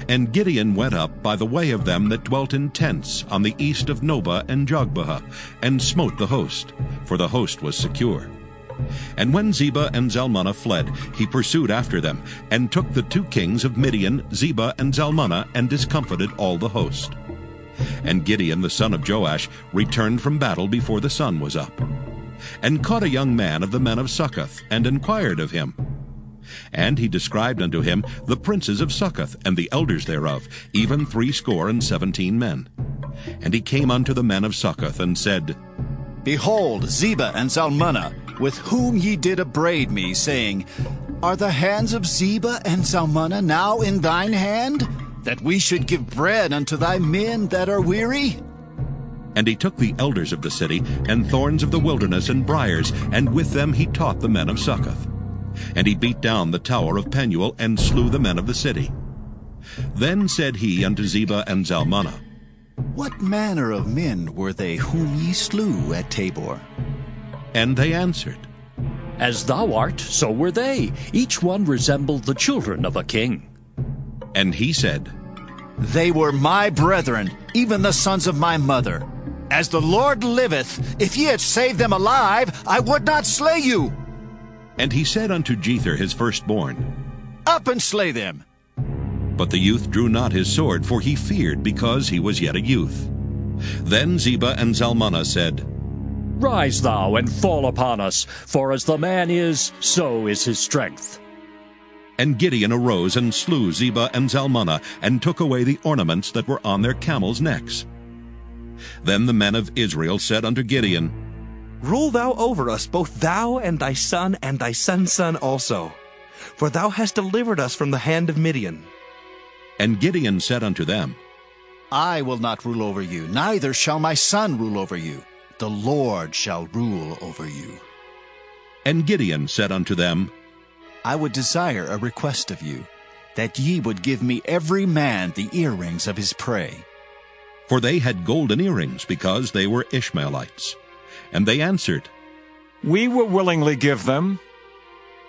And Gideon went up by the way of them that dwelt in tents on the east of Nobah and Jogbehah, and smote the host, for the host was secure. And when Zebah and Zalmunna fled, he pursued after them, and took the 2 kings of Midian, Zebah and Zalmunna, and discomfited all the host. And Gideon the son of Joash returned from battle before the sun was up, and caught a young man of the men of Succoth, and inquired of him. And he described unto him the princes of Succoth, and the elders thereof, even 70 men. And he came unto the men of Succoth, and said, Behold, Zebah and Zalmunna, with whom ye did upbraid me, saying, Are the hands of Zebah and Zalmunna now in thine hand, that we should give bread unto thy men that are weary? And he took the elders of the city, and thorns of the wilderness, and briars, and with them he taught the men of Succoth. And he beat down the tower of Penuel, and slew the men of the city. Then said he unto Zebah and Zalmunna, What manner of men were they whom ye slew at Tabor? And they answered, As thou art, so were they. Each one resembled the children of a king. And he said, They were my brethren, even the sons of my mother. As the Lord liveth, if ye had saved them alive, I would not slay you. And he said unto Jether his firstborn, Up and slay them. But the youth drew not his sword, for he feared, because he was yet a youth. Then Zebah and Zalmunna said, Rise thou and fall upon us, for as the man is, so is his strength. And Gideon arose and slew Zebah and Zalmunna, and took away the ornaments that were on their camels' necks. Then the men of Israel said unto Gideon, Rule thou over us, both thou and thy son's son also, for thou hast delivered us from the hand of Midian. And Gideon said unto them, I will not rule over you, neither shall my son rule over you. The Lord shall rule over you. And Gideon said unto them, I would desire a request of you, that ye would give me every man the earrings of his prey. For they had golden earrings, because they were Ishmaelites. And they answered, We will willingly give them.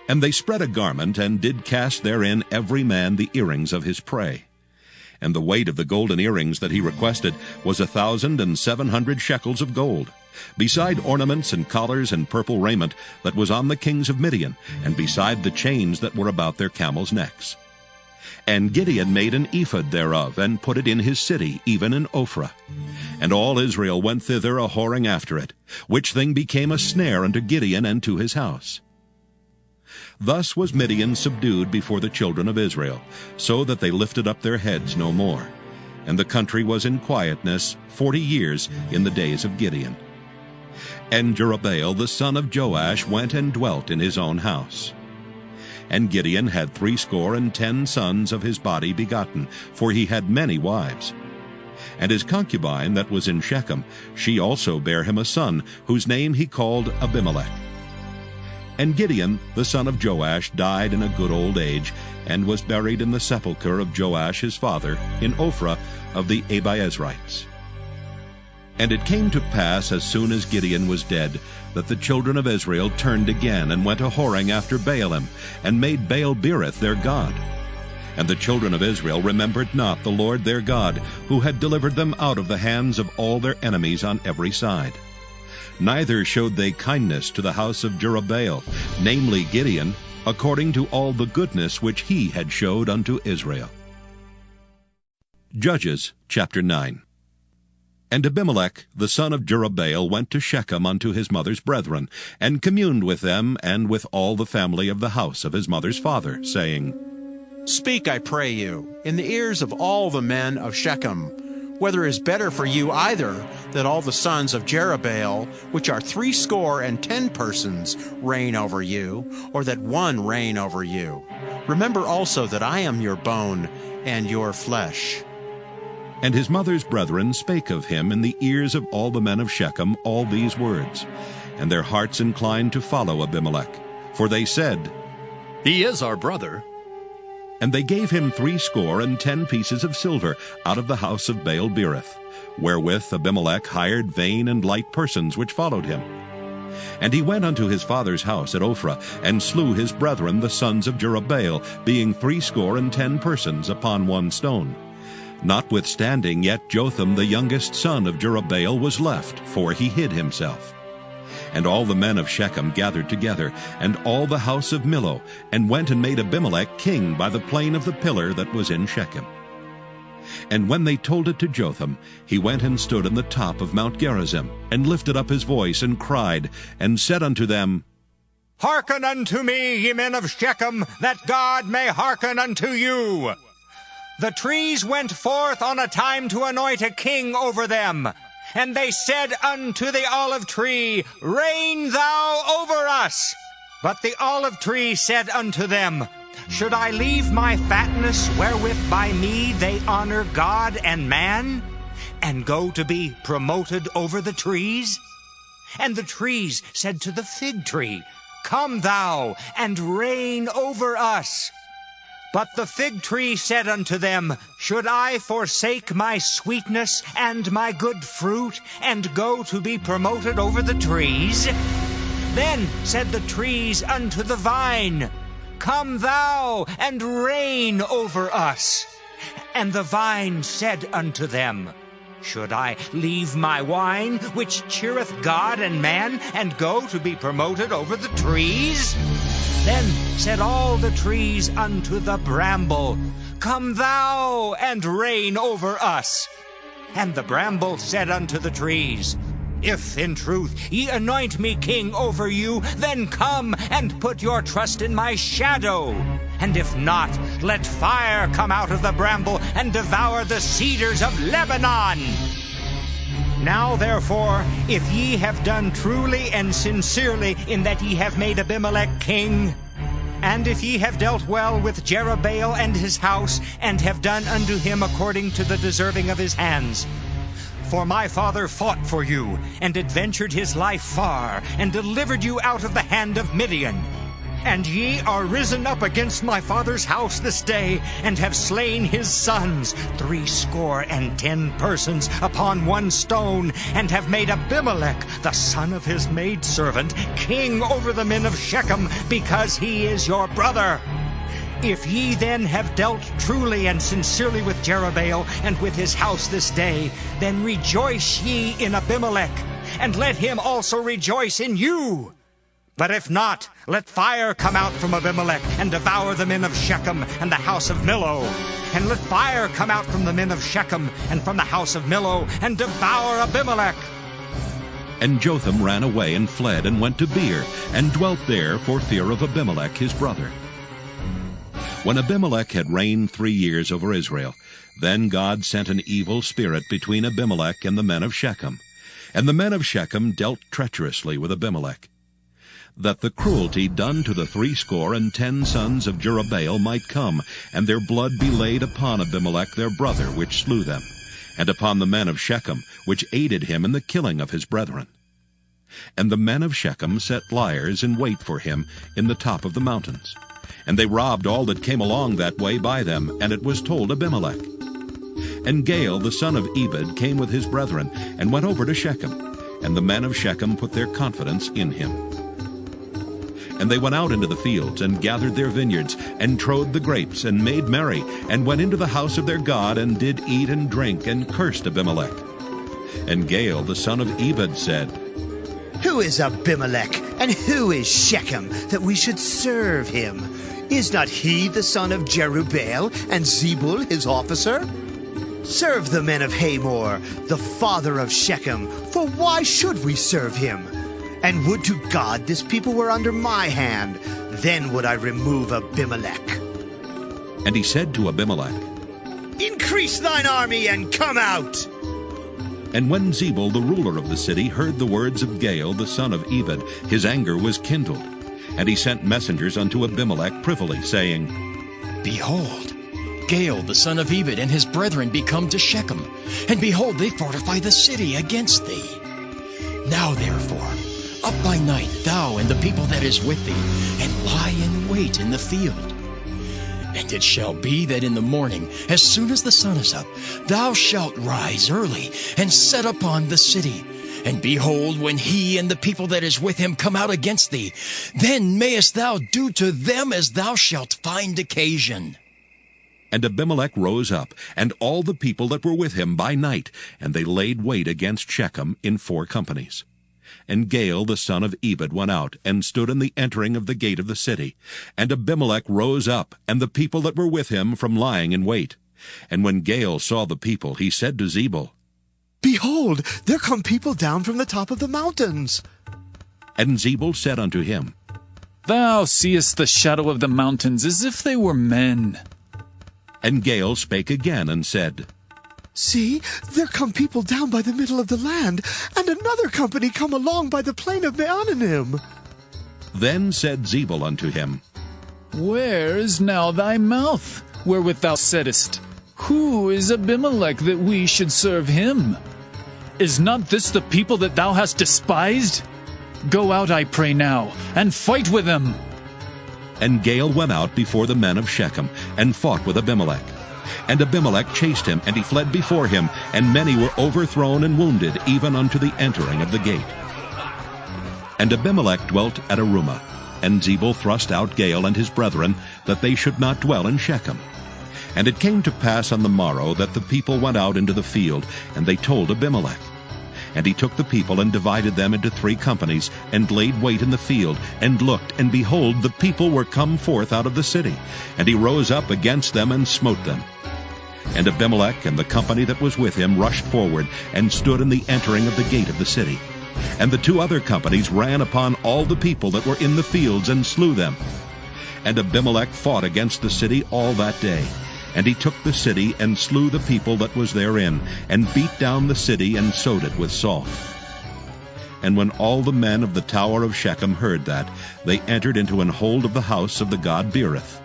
And they spread a garment, and did cast therein every man the earrings of his prey. And the weight of the golden earrings that he requested was 1,700 shekels of gold, beside ornaments and collars and purple raiment that was on the kings of Midian, and beside the chains that were about their camels' necks. And Gideon made an ephod thereof, and put it in his city, even in Ophrah. And all Israel went thither a-whoring after it, which thing became a snare unto Gideon and to his house. Thus was Midian subdued before the children of Israel, so that they lifted up their heads no more. And the country was in quietness 40 years in the days of Gideon. And Jerubbaal the son of Joash went and dwelt in his own house. And Gideon had 70 sons of his body begotten, for he had many wives. And his concubine that was in Shechem, she also bare him a son, whose name he called Abimelech. And Gideon the son of Joash died in a good old age, and was buried in the sepulchre of Joash his father, in Ophrah of the Abiezrites. And it came to pass, as soon as Gideon was dead, that the children of Israel turned again, and went a-whoring after Baalim, and made Baal-berith their god. And the children of Israel remembered not the Lord their God, who had delivered them out of the hands of all their enemies on every side. Neither showed they kindness to the house of Jerubbaal, namely Gideon, according to all the goodness which he had showed unto Israel. Judges chapter 9. And Abimelech the son of Jerubbaal went to Shechem unto his mother's brethren, and communed with them, and with all the family of the house of his mother's father, saying, Speak, I pray you, in the ears of all the men of Shechem, whether it is better for you either that all the sons of Jerubbaal, which are 70 persons, reign over you, or that one reign over you. Remember also that I am your bone and your flesh. And his mother's brethren spake of him in the ears of all the men of Shechem all these words. And their hearts inclined to follow Abimelech. For they said, He is our brother. And they gave him 70 pieces of silver out of the house of Baal-berith, wherewith Abimelech hired vain and light persons which followed him. And he went unto his father's house at Ophrah, and slew his brethren the sons of Jerubbaal, being 70 persons upon one stone. Notwithstanding yet Jotham the youngest son of Jerubbaal was left, for he hid himself. And all the men of Shechem gathered together, and all the house of Millo, and went and made Abimelech king by the plain of the pillar that was in Shechem. And when they told it to Jotham, he went and stood in the top of Mount Gerizim, and lifted up his voice, and cried, and said unto them, Hearken unto me, ye men of Shechem, that God may hearken unto you. The trees went forth on a time to anoint a king over them. And they said unto the olive tree, Reign thou over us. But the olive tree said unto them, Should I leave my fatness wherewith by me they honor God and man? and go to be promoted over the trees? And the trees said to the fig tree, Come thou, and reign over us. But the fig tree said unto them, Should I forsake my sweetness and my good fruit, and go to be promoted over the trees? Then said the trees unto the vine, Come thou, and reign over us. And the vine said unto them, Should I leave my wine, which cheereth God and man, and go to be promoted over the trees? Then said all the trees unto the bramble, Come thou, and reign over us. And the bramble said unto the trees, If in truth ye anoint me king over you, then come and put your trust in my shadow. And if not, let fire come out of the bramble and devour the cedars of Lebanon. Now therefore, if ye have done truly and sincerely in that ye have made Abimelech king, and if ye have dealt well with Jerubbaal and his house, and have done unto him according to the deserving of his hands, for my father fought for you, and adventured his life far, and delivered you out of the hand of Midian. And ye are risen up against my father's house this day, and have slain his sons, 70 persons upon one stone, and have made Abimelech, the son of his maidservant, king over the men of Shechem, because he is your brother. If ye then have dealt truly and sincerely with Jerubbaal and with his house this day, then rejoice ye in Abimelech, and let him also rejoice in you. But if not, let fire come out from Abimelech, and devour the men of Shechem and the house of Millo. And let fire come out from the men of Shechem and from the house of Millo, and devour Abimelech. And Jotham ran away and fled, and went to Beer, and dwelt there for fear of Abimelech his brother. When Abimelech had reigned 3 years over Israel, then God sent an evil spirit between Abimelech and the men of Shechem. And the men of Shechem dealt treacherously with Abimelech, that the cruelty done to the 70 sons of Jerubbaal might come, and their blood be laid upon Abimelech their brother, which slew them, and upon the men of Shechem, which aided him in the killing of his brethren. And the men of Shechem set liers in wait for him in the top of the mountains. And they robbed all that came along that way by them, and it was told Abimelech. And Gaal the son of Ebed came with his brethren, and went over to Shechem, and the men of Shechem put their confidence in him. And they went out into the fields, and gathered their vineyards, and trode the grapes, and made merry, and went into the house of their God, and did eat and drink, and cursed Abimelech. And Gaal the son of Ebed said, Who is Abimelech, and who is Shechem, that we should serve him? Is not he the son of Jerubbaal, and Zebul his officer? Serve the men of Hamor, the father of Shechem, for why should we serve him? And would to God this people were under my hand, then would I remove Abimelech. And he said to Abimelech, Increase thine army, and come out. And when Zebul the ruler of the city heard the words of Gaal the son of Ebed, his anger was kindled. And he sent messengers unto Abimelech privily, saying, Behold, Gaal the son of Ebed and his brethren be come to Shechem, and behold, they fortify the city against thee. Now therefore, up by night, thou and the people that is with thee, and lie in wait in the field. And it shall be that in the morning, as soon as the sun is up, thou shalt rise early, and set upon the city. And behold, when he and the people that is with him come out against thee, then mayest thou do to them as thou shalt find occasion. And Abimelech rose up, and all the people that were with him by night, and they laid wait against Shechem in 4 companies. And Gaal the son of Ebed went out, and stood in the entering of the gate of the city. And Abimelech rose up, and the people that were with him from lying in wait. And when Gaal saw the people, he said to Zebul, Behold, there come people down from the top of the mountains. And Zebul said unto him, Thou seest the shadow of the mountains as if they were men. And Gaal spake again and said, See, there come people down by the middle of the land, and another company come along by the plain of Meonanim. Then said Zebul unto him, Where is now thy mouth, wherewith thou saidst, Who is Abimelech that we should serve him? Is not this the people that thou hast despised? Go out, I pray now, and fight with them. And Gaal went out before the men of Shechem, and fought with Abimelech. And Abimelech chased him, and he fled before him, and many were overthrown and wounded, even unto the entering of the gate. And Abimelech dwelt at Arumah, and Zebul thrust out Gaal and his brethren, that they should not dwell in Shechem. And it came to pass on the morrow that the people went out into the field, and they told Abimelech. And he took the people and divided them into 3 companies, and laid wait in the field, and looked, and behold, the people were come forth out of the city. And he rose up against them and smote them. And Abimelech and the company that was with him rushed forward, and stood in the entering of the gate of the city. And the 2 other companies ran upon all the people that were in the fields, and slew them. And Abimelech fought against the city all that day. And he took the city, and slew the people that was therein, and beat down the city, and sowed it with salt. And when all the men of the tower of Shechem heard that, they entered into an hold of the house of the god Beerith.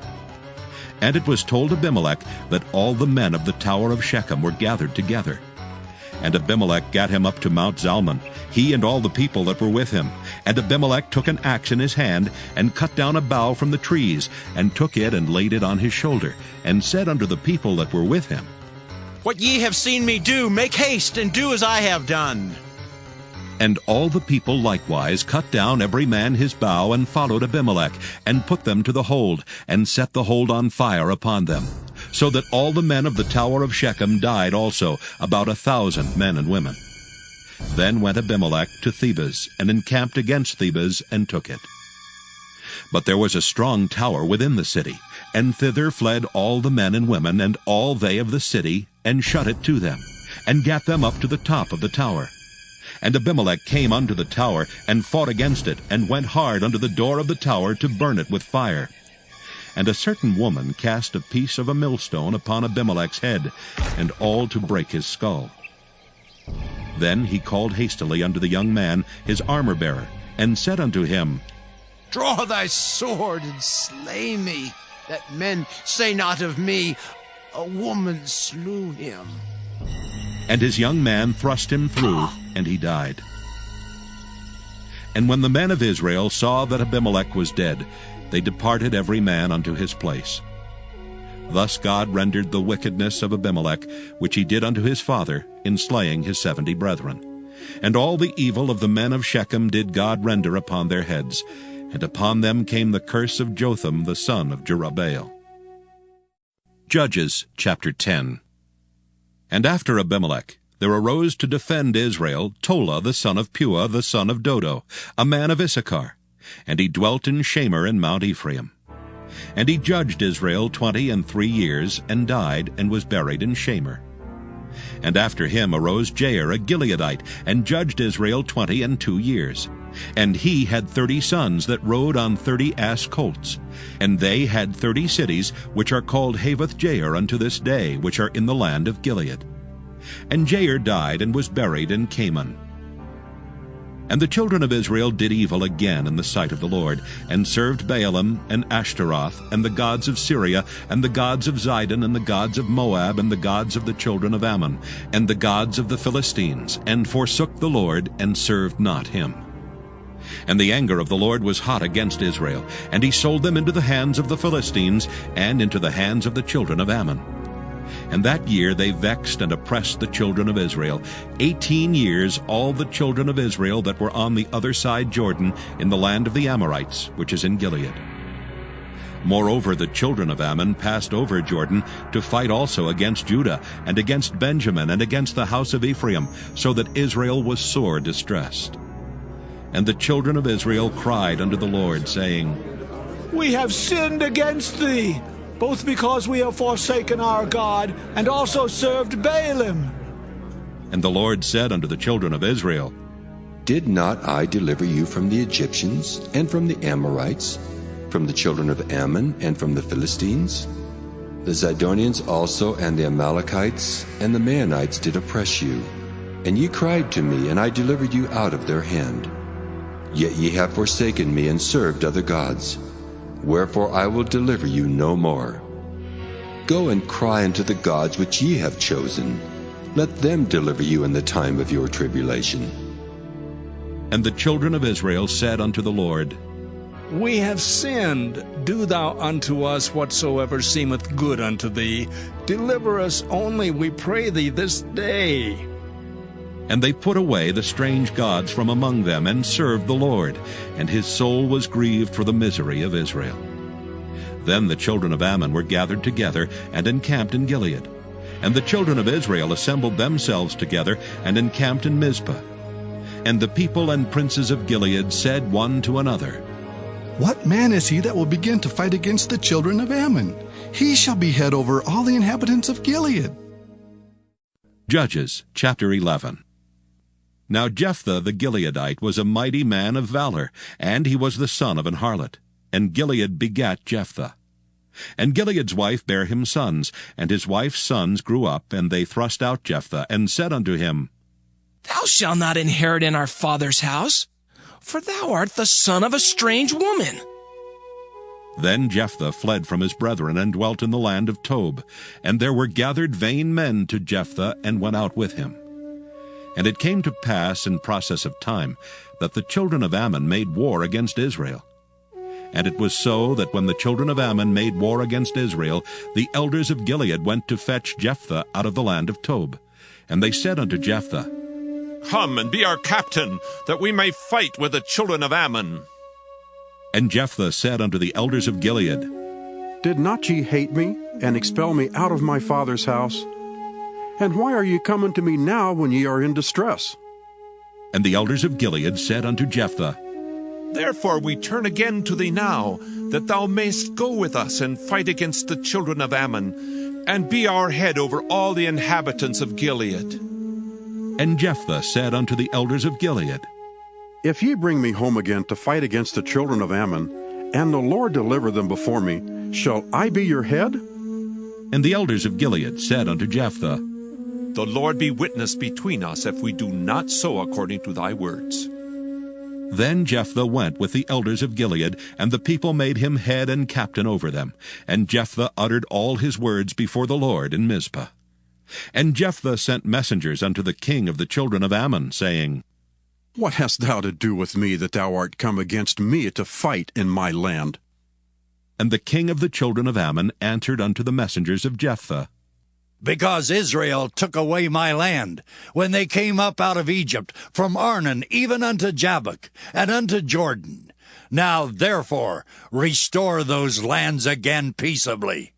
And it was told Abimelech that all the men of the tower of Shechem were gathered together. And Abimelech gat him up to Mount Zalmon, he and all the people that were with him. And Abimelech took an axe in his hand, and cut down a bough from the trees, and took it and laid it on his shoulder, and said unto the people that were with him, What ye have seen me do, make haste, and do as I have done. And all the people likewise cut down every man his bough, and followed Abimelech, and put them to the hold, and set the hold on fire upon them. So that all the men of the tower of Shechem died also, about 1,000 men and women. Then went Abimelech to Thebez, and encamped against Thebez, and took it. But there was a strong tower within the city, and thither fled all the men and women, and all they of the city, and shut it to them, and gat them up to the top of the tower. And Abimelech came unto the tower, and fought against it, and went hard unto the door of the tower to burn it with fire. And a certain woman cast a piece of a millstone upon Abimelech's head, and all to break his skull. Then he called hastily unto the young man, his armor-bearer, and said unto him, Draw thy sword, and slay me, that men say not of me, A woman slew him. And his young man thrust him through, and he died. And when the men of Israel saw that Abimelech was dead, they departed every man unto his place. Thus God rendered the wickedness of Abimelech, which he did unto his father, in slaying his 70 brethren. And all the evil of the men of Shechem did God render upon their heads, and upon them came the curse of Jotham the son of Jerubbaal. Judges chapter 10. And after Abimelech there arose to defend Israel Tola the son of Puah the son of Dodo, a man of Issachar, and he dwelt in Shamir in Mount Ephraim. And he judged Israel 23 years, and died, and was buried in Shamir. And after him arose Jair a Gileadite, and judged Israel 22 years. And he had 30 sons that rode on 30 ass colts. And they had 30 cities, which are called Havoth Jair unto this day, which are in the land of Gilead. And Jair died, and was buried in Caman. And the children of Israel did evil again in the sight of the Lord, and served Baalim, and Ashtaroth, and the gods of Syria, and the gods of Zidon, and the gods of Moab, and the gods of the children of Ammon, and the gods of the Philistines, and forsook the Lord, and served not him. And the anger of the Lord was hot against Israel, and he sold them into the hands of the Philistines, and into the hands of the children of Ammon. And that year they vexed and oppressed the children of Israel. 18 years all the children of Israel that were on the other side Jordan, in the land of the Amorites, which is in Gilead. Moreover, the children of Ammon passed over Jordan to fight also against Judah, and against Benjamin, and against the house of Ephraim, so that Israel was sore distressed. And the children of Israel cried unto the Lord, saying, We have sinned against thee, both because we have forsaken our God, and also served Baalim. And the Lord said unto the children of Israel, Did not I deliver you from the Egyptians, and from the Amorites, from the children of Ammon, and from the Philistines? The Zidonians also, and the Amalekites, and the Maonites did oppress you. And ye cried to me, and I delivered you out of their hand. Yet ye have forsaken me, and served other gods. Wherefore I will deliver you no more. Go and cry unto the gods which ye have chosen. Let them deliver you in the time of your tribulation. And the children of Israel said unto the Lord, We have sinned. Do thou unto us whatsoever seemeth good unto thee. Deliver us only, we pray thee, this day. And they put away the strange gods from among them, and served the Lord, and his soul was grieved for the misery of Israel. Then the children of Ammon were gathered together, and encamped in Gilead. And the children of Israel assembled themselves together, and encamped in Mizpah. And the people and princes of Gilead said one to another, What man is he that will begin to fight against the children of Ammon? He shall be head over all the inhabitants of Gilead. Judges chapter 11. Now Jephthah the Gileadite was a mighty man of valor, and he was the son of an harlot. And Gilead begat Jephthah. And Gilead's wife bare him sons, and his wife's sons grew up, and they thrust out Jephthah, and said unto him, Thou shalt not inherit in our father's house, for thou art the son of a strange woman. Then Jephthah fled from his brethren, and dwelt in the land of Tob. And there were gathered vain men to Jephthah, and went out with him. And it came to pass in process of time, that the children of Ammon made war against Israel. And it was so that when the children of Ammon made war against Israel, the elders of Gilead went to fetch Jephthah out of the land of Tob. And they said unto Jephthah, Come and be our captain, that we may fight with the children of Ammon. And Jephthah said unto the elders of Gilead, Did not ye hate me, and expel me out of my father's house? And why are ye coming to me now when ye are in distress? And the elders of Gilead said unto Jephthah, Therefore we turn again to thee now, that thou mayst go with us and fight against the children of Ammon, and be our head over all the inhabitants of Gilead. And Jephthah said unto the elders of Gilead, If ye bring me home again to fight against the children of Ammon, and the Lord deliver them before me, shall I be your head? And the elders of Gilead said unto Jephthah, The Lord be witness between us, if we do not so according to thy words. Then Jephthah went with the elders of Gilead, and the people made him head and captain over them. And Jephthah uttered all his words before the Lord in Mizpah. And Jephthah sent messengers unto the king of the children of Ammon, saying, What hast thou to do with me, that thou art come against me to fight in my land? And the king of the children of Ammon answered unto the messengers of Jephthah, Because Israel took away my land, when they came up out of Egypt, from Arnon even unto Jabbok, and unto Jordan. Now therefore restore those lands again peaceably.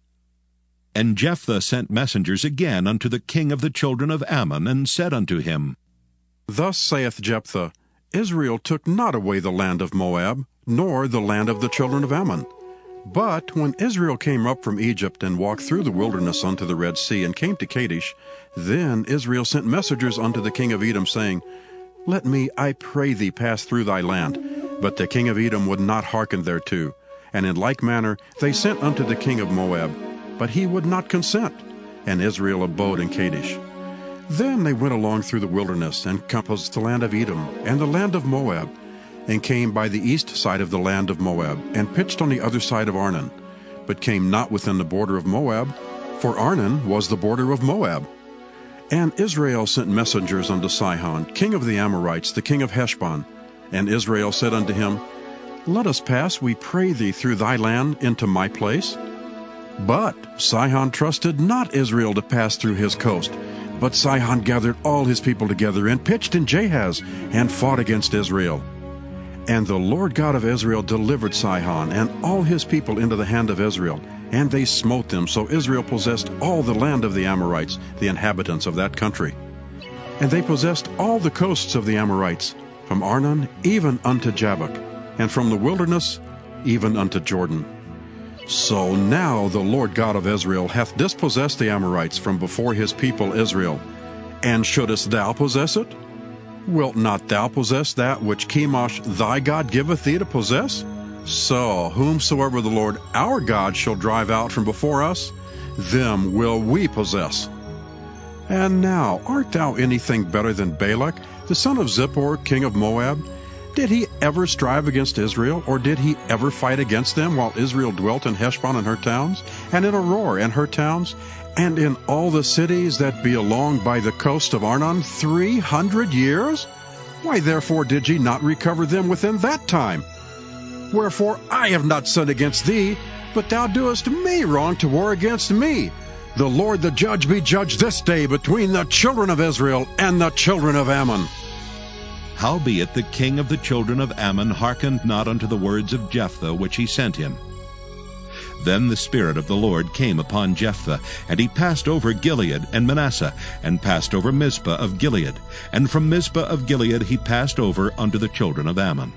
And Jephthah sent messengers again unto the king of the children of Ammon, and said unto him, Thus saith Jephthah, Israel took not away the land of Moab, nor the land of the children of Ammon. But when Israel came up from Egypt, and walked through the wilderness unto the Red Sea, and came to Kadesh, then Israel sent messengers unto the king of Edom, saying, Let me, I pray thee, pass through thy land. But the king of Edom would not hearken thereto. And in like manner they sent unto the king of Moab, but he would not consent. And Israel abode in Kadesh. Then they went along through the wilderness, and compassed the land of Edom, and the land of Moab, and came by the east side of the land of Moab, and pitched on the other side of Arnon, but came not within the border of Moab, for Arnon was the border of Moab. And Israel sent messengers unto Sihon, king of the Amorites, the king of Heshbon. And Israel said unto him, Let us pass, we pray thee, through thy land into my place. But Sihon trusted not Israel to pass through his coast. But Sihon gathered all his people together, and pitched in Jahaz, and fought against Israel. And the Lord God of Israel delivered Sihon and all his people into the hand of Israel, and they smote them, so Israel possessed all the land of the Amorites, the inhabitants of that country. And they possessed all the coasts of the Amorites, from Arnon even unto Jabbok, and from the wilderness even unto Jordan. So now the Lord God of Israel hath dispossessed the Amorites from before his people Israel. And shouldest thou possess it? Wilt not thou possess that which Chemosh thy God giveth thee to possess? So whomsoever the Lord our God shall drive out from before us, them will we possess. And now art thou anything better than Balak, the son of Zippor, king of Moab? Did he ever strive against Israel, or did he ever fight against them while Israel dwelt in Heshbon and her towns, and in Aroer and her towns, and in all the cities that be along by the coast of Arnon 300 years? Why therefore did ye not recover them within that time? Wherefore I have not sinned against thee, but thou doest me wrong to war against me. The Lord the judge be judged this day between the children of Israel and the children of Ammon. Howbeit the king of the children of Ammon hearkened not unto the words of Jephthah which he sent him. Then the Spirit of the Lord came upon Jephthah, and he passed over Gilead and Manasseh, and passed over Mizpah of Gilead. And from Mizpah of Gilead he passed over unto the children of Ammon.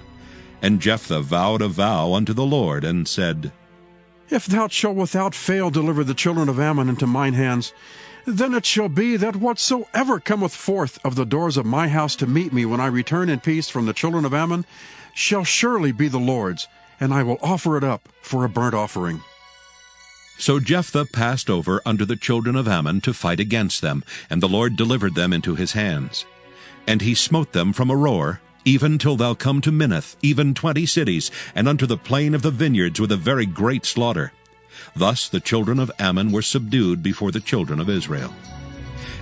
And Jephthah vowed a vow unto the Lord, and said, If thou shalt without fail deliver the children of Ammon into mine hands, then it shall be that whatsoever cometh forth of the doors of my house to meet me when I return in peace from the children of Ammon shall surely be the Lord's, and I will offer it up for a burnt offering. So Jephthah passed over unto the children of Ammon to fight against them, and the Lord delivered them into his hands. And he smote them from Aroer, even till thou come to Minnith, even 20 cities, and unto the plain of the vineyards with a very great slaughter. Thus the children of Ammon were subdued before the children of Israel.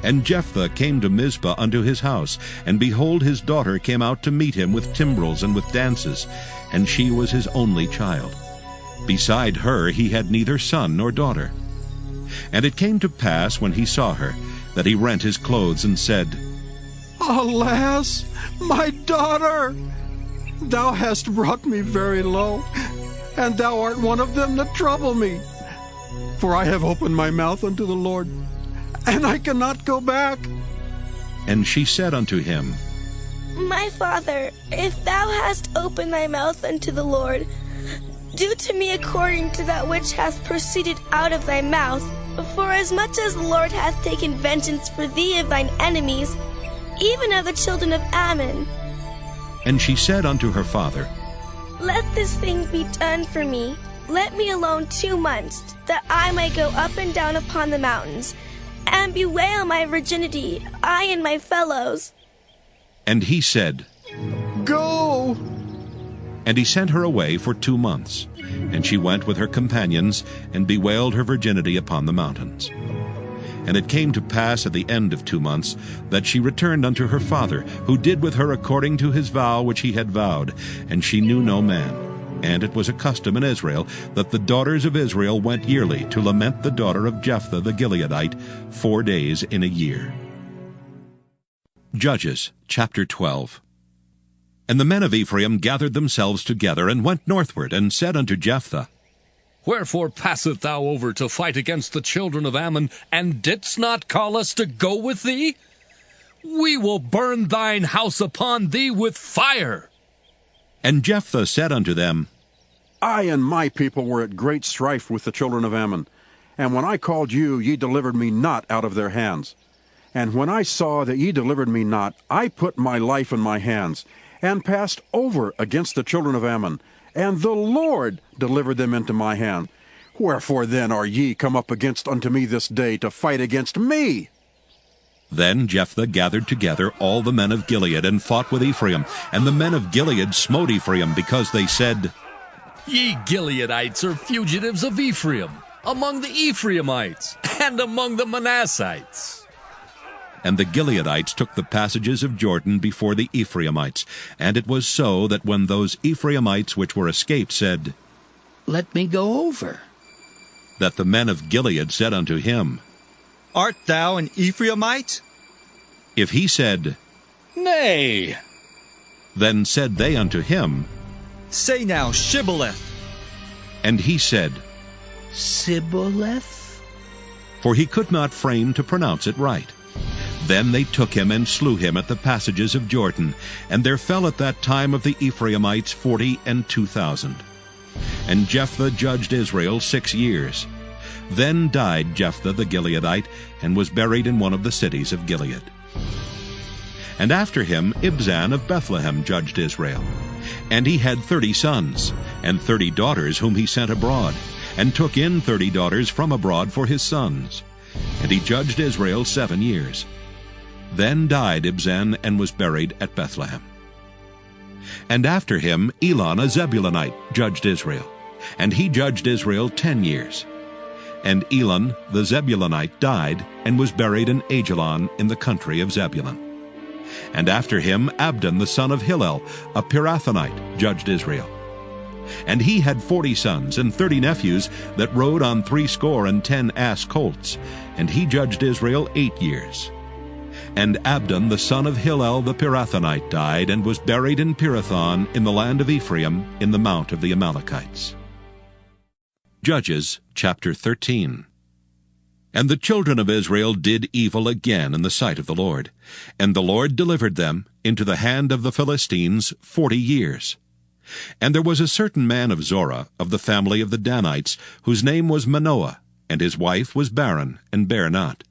And Jephthah came to Mizpah unto his house, and behold, his daughter came out to meet him with timbrels and with dances, and she was his only child. Beside her he had neither son nor daughter. And it came to pass, when he saw her, that he rent his clothes, and said, Alas, my daughter! Thou hast brought me very low, and thou art one of them that trouble me. For I have opened my mouth unto the Lord, and I cannot go back. And she said unto him, My father, if thou hast opened thy mouth unto the Lord, do to me according to that which hath proceeded out of thy mouth. For as much as the Lord hath taken vengeance for thee of thine enemies, even of the children of Ammon. And she said unto her father, Let this thing be done for me. Let me alone 2 months, that I may go up and down upon the mountains, and bewail my virginity, I and my fellows. And he said, Go! And he sent her away for 2 months. And she went with her companions, and bewailed her virginity upon the mountains. And it came to pass at the end of 2 months, that she returned unto her father, who did with her according to his vow which he had vowed, and she knew no man. And it was a custom in Israel, that the daughters of Israel went yearly to lament the daughter of Jephthah the Gileadite 4 days in a year. Judges chapter 12. And the men of Ephraim gathered themselves together, and went northward, and said unto Jephthah, Wherefore passest thou over to fight against the children of Ammon, and didst not call us to go with thee? We will burn thine house upon thee with fire. And Jephthah said unto them, I and my people were at great strife with the children of Ammon, and when I called you, ye delivered me not out of their hands. And when I saw that ye delivered me not, I put my life in my hands, and passed over against the children of Ammon, and the Lord delivered them into my hand. Wherefore then are ye come up against unto me this day to fight against me? Then Jephthah gathered together all the men of Gilead, and fought with Ephraim. And the men of Gilead smote Ephraim, because they said, Ye Gileadites are fugitives of Ephraim, among the Ephraimites, and among the Manassites. And the Gileadites took the passages of Jordan before the Ephraimites. And it was so, that when those Ephraimites which were escaped said, Let me go over, that the men of Gilead said unto him, Art thou an Ephraimite? If he said, Nay, then said they unto him, Say now, Shibboleth. And he said, Sibboleth? For he could not frame to pronounce it right. Then they took him and slew him at the passages of Jordan, and there fell at that time of the Ephraimites 42,000. And Jephthah judged Israel 6 years. Then died Jephthah the Gileadite, and was buried in one of the cities of Gilead. And after him Ibzan of Bethlehem judged Israel. And he had 30 sons, and 30 daughters whom he sent abroad, and took in 30 daughters from abroad for his sons. And he judged Israel 7 years. Then died Ibzan, and was buried at Bethlehem. And after him Elon a Zebulunite judged Israel, and he judged Israel 10 years. And Elon the Zebulunite died, and was buried in Ajalon in the country of Zebulun. And after him Abdon the son of Hillel, a Pirathonite, judged Israel. And he had 40 sons and 30 nephews that rode on 70 ass colts, and he judged Israel 8 years. And Abdon the son of Hillel the Pirathonite died, and was buried in Pirathon in the land of Ephraim, in the mount of the Amalekites. Judges chapter 13. And the children of Israel did evil again in the sight of the Lord, and the Lord delivered them into the hand of the Philistines 40 years. And there was a certain man of Zorah, of the family of the Danites, whose name was Manoah, and his wife was barren, and bare not.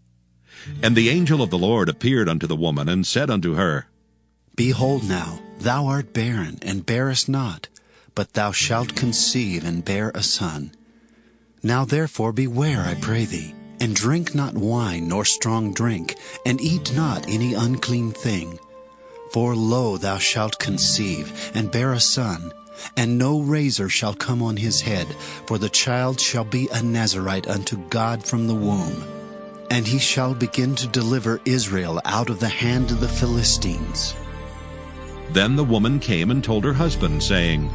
And the angel of the Lord appeared unto the woman, and said unto her, Behold now, thou art barren, and bearest not, but thou shalt conceive, and bear a son. Now therefore beware, I pray thee, and drink not wine nor strong drink, and eat not any unclean thing. For lo, thou shalt conceive, and bear a son, and no razor shall come on his head, for the child shall be a Nazarite unto God from the womb. And he shall begin to deliver Israel out of the hand of the Philistines. Then the woman came and told her husband, saying,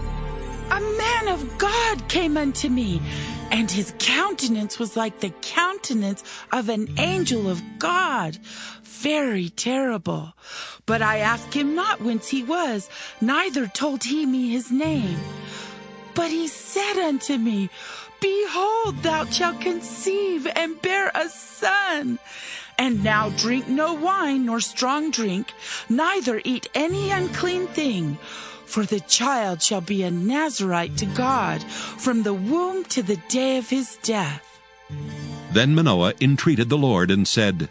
A man of God came unto me, and his countenance was like the countenance of an angel of God, very terrible. But I asked him not whence he was, neither told he me his name. But he said unto me, Behold, thou shalt conceive and bear a son. And now drink no wine nor strong drink, neither eat any unclean thing. For the child shall be a Nazarite to God from the womb to the day of his death. Then Manoah entreated the Lord, and said,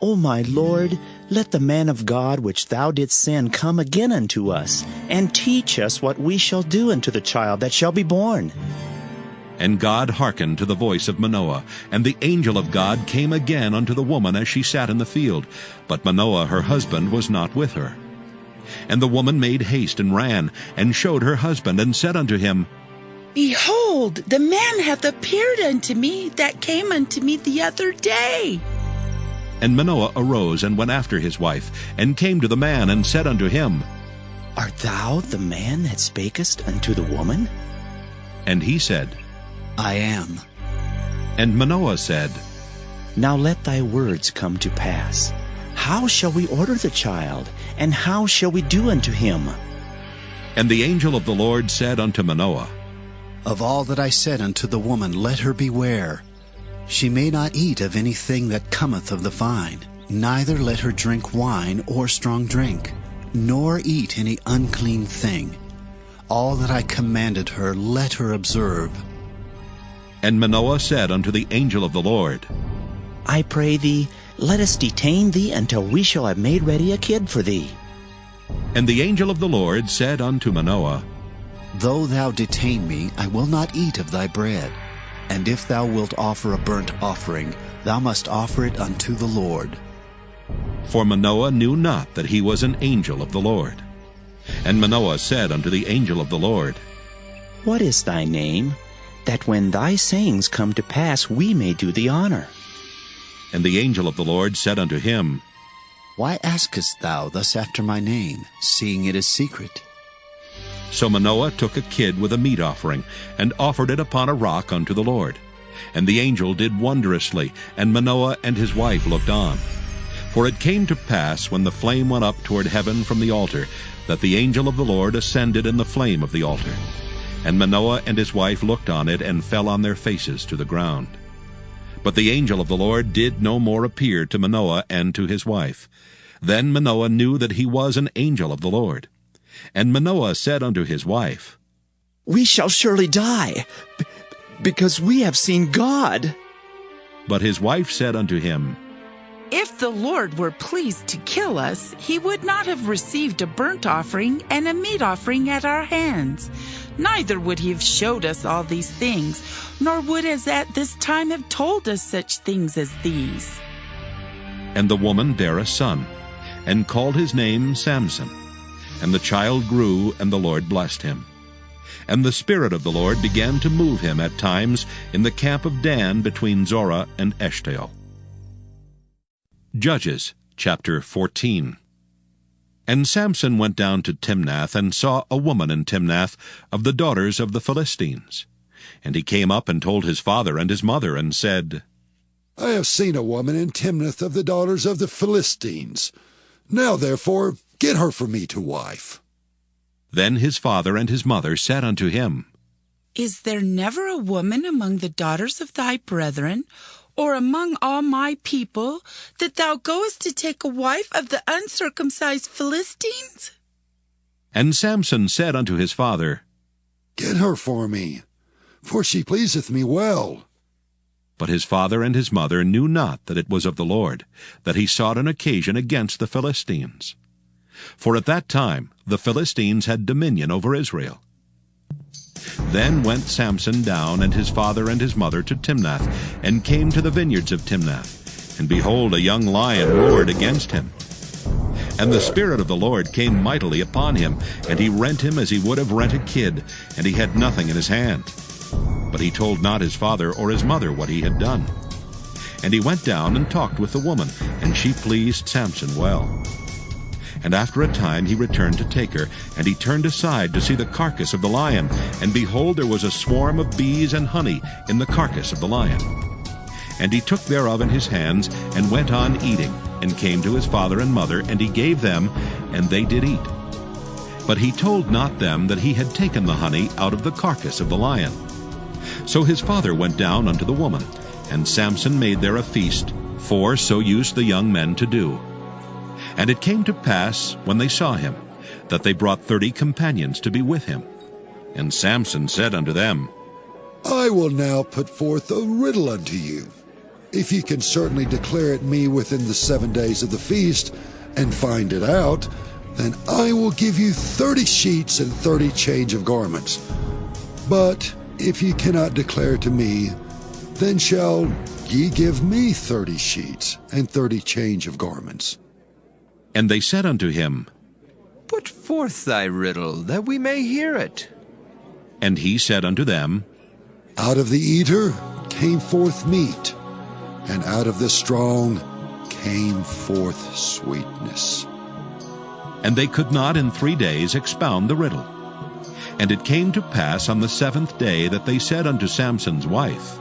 O my Lord, let the man of God which thou didst send come again unto us, and teach us what we shall do unto the child that shall be born. And God hearkened to the voice of Manoah, and the angel of God came again unto the woman as she sat in the field. But Manoah her husband was not with her. And the woman made haste, and ran, and showed her husband, and said unto him, Behold, the man hath appeared unto me that came unto me the other day. And Manoah arose, and went after his wife, and came to the man, and said unto him, Art thou the man that spakest unto the woman? And he said, I am. And Manoah said, Now let thy words come to pass. How shall we order the child, and how shall we do unto him? And the angel of the Lord said unto Manoah, Of all that I said unto the woman, let her beware. She may not eat of anything that cometh of the vine, neither let her drink wine or strong drink, nor eat any unclean thing. All that I commanded her, let her observe. And Manoah said unto the angel of the Lord, I pray thee, let us detain thee until we shall have made ready a kid for thee. And the angel of the Lord said unto Manoah, Though thou detain me, I will not eat of thy bread. And if thou wilt offer a burnt offering, thou must offer it unto the Lord. For Manoah knew not that he was an angel of the Lord. And Manoah said unto the angel of the Lord, What is thy name, that when thy sayings come to pass we may do thee honor? And the angel of the Lord said unto him, Why askest thou thus after my name, seeing it is secret? So Manoah took a kid with a meat offering, and offered it upon a rock unto the Lord. And the angel did wondrously, and Manoah and his wife looked on. For it came to pass, when the flame went up toward heaven from the altar, that the angel of the Lord ascended in the flame of the altar. And Manoah and his wife looked on it, and fell on their faces to the ground. But the angel of the Lord did no more appear to Manoah and to his wife. Then Manoah knew that he was an angel of the Lord. And Manoah said unto his wife, We shall surely die, because we have seen God. But his wife said unto him, If the Lord were pleased to kill us, he would not have received a burnt offering and a meat offering at our hands. Neither would he have showed us all these things, nor would as at this time have told us such things as these. And the woman bare a son, and called his name Samson. And the child grew, and the Lord blessed him. And the Spirit of the Lord began to move him at times in the camp of Dan between Zorah and Eshtaol. Judges chapter 14. And Samson went down to Timnath, and saw a woman in Timnath of the daughters of the Philistines. And he came up and told his father and his mother, and said, I have seen a woman in Timnath of the daughters of the Philistines. Now therefore get her for me to wife. Then his father and his mother said unto him, Is there never a woman among the daughters of thy brethren, or among all my people, that thou goest to take a wife of the uncircumcised Philistines? And Samson said unto his father, Get her for me, for she pleaseth me well. But his father and his mother knew not that it was of the Lord, that he sought an occasion against the Philistines. For at that time the Philistines had dominion over Israel. Then went Samson down, and his father and his mother, to Timnath, and came to the vineyards of Timnath. And behold, a young lion roared against him. And the Spirit of the Lord came mightily upon him, and he rent him as he would have rent a kid, and he had nothing in his hand. But he told not his father or his mother what he had done. And he went down and talked with the woman, and she pleased Samson well. And after a time he returned to take her, and he turned aside to see the carcass of the lion, and behold, there was a swarm of bees and honey in the carcass of the lion. And he took thereof in his hands, and went on eating, and came to his father and mother, and he gave them, and they did eat. But he told not them that he had taken the honey out of the carcass of the lion. So his father went down unto the woman, and Samson made there a feast, for so used the young men to do. And it came to pass, when they saw him, that they brought 30 companions to be with him. And Samson said unto them, I will now put forth a riddle unto you. If ye can certainly declare it me within the 7 days of the feast, and find it out, then I will give you 30 sheets and 30 change of garments. But if ye cannot declare it to me, then shall ye give me 30 sheets and 30 change of garments. And they said unto him, Put forth thy riddle, that we may hear it. And he said unto them, Out of the eater came forth meat, and out of the strong came forth sweetness. And they could not in 3 days expound the riddle. And it came to pass on the 7th day that they said unto Samson's wife,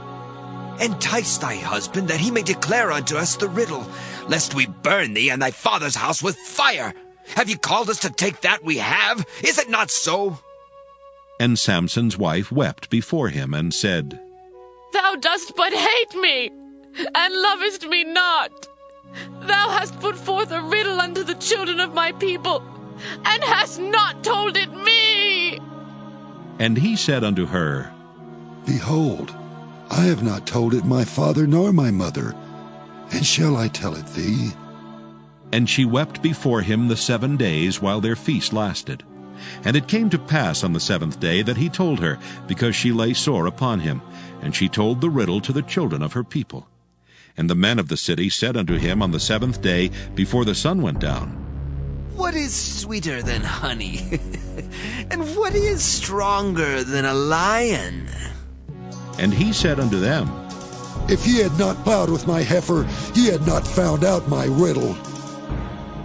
Entice thy husband, that he may declare unto us the riddle, lest we burn thee and thy father's house with fire. Have ye called us to take that we have? Is it not so? And Samson's wife wept before him, and said, Thou dost but hate me, and lovest me not. Thou hast put forth a riddle unto the children of my people, and hast not told it me. And he said unto her, Behold, I have not told it my father nor my mother, and shall I tell it thee? And she wept before him the 7 days while their feast lasted. And it came to pass on the 7th day that he told her, because she lay sore upon him. And she told the riddle to the children of her people. And the men of the city said unto him on the 7th day, before the sun went down, What is sweeter than honey? And what is stronger than a lion? And he said unto them, If ye had not plowed with my heifer, ye had not found out my riddle.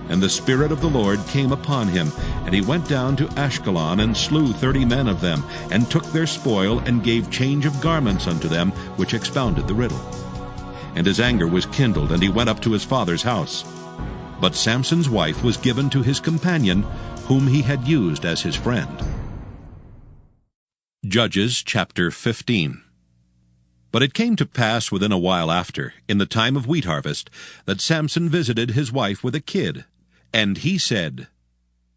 And the Spirit of the Lord came upon him, and he went down to Ashkelon, and slew 30 men of them, and took their spoil, and gave change of garments unto them, which expounded the riddle. And his anger was kindled, and he went up to his father's house. But Samson's wife was given to his companion, whom he had used as his friend. Judges chapter 15. But it came to pass within a while after, in the time of wheat harvest, that Samson visited his wife with a kid. And he said,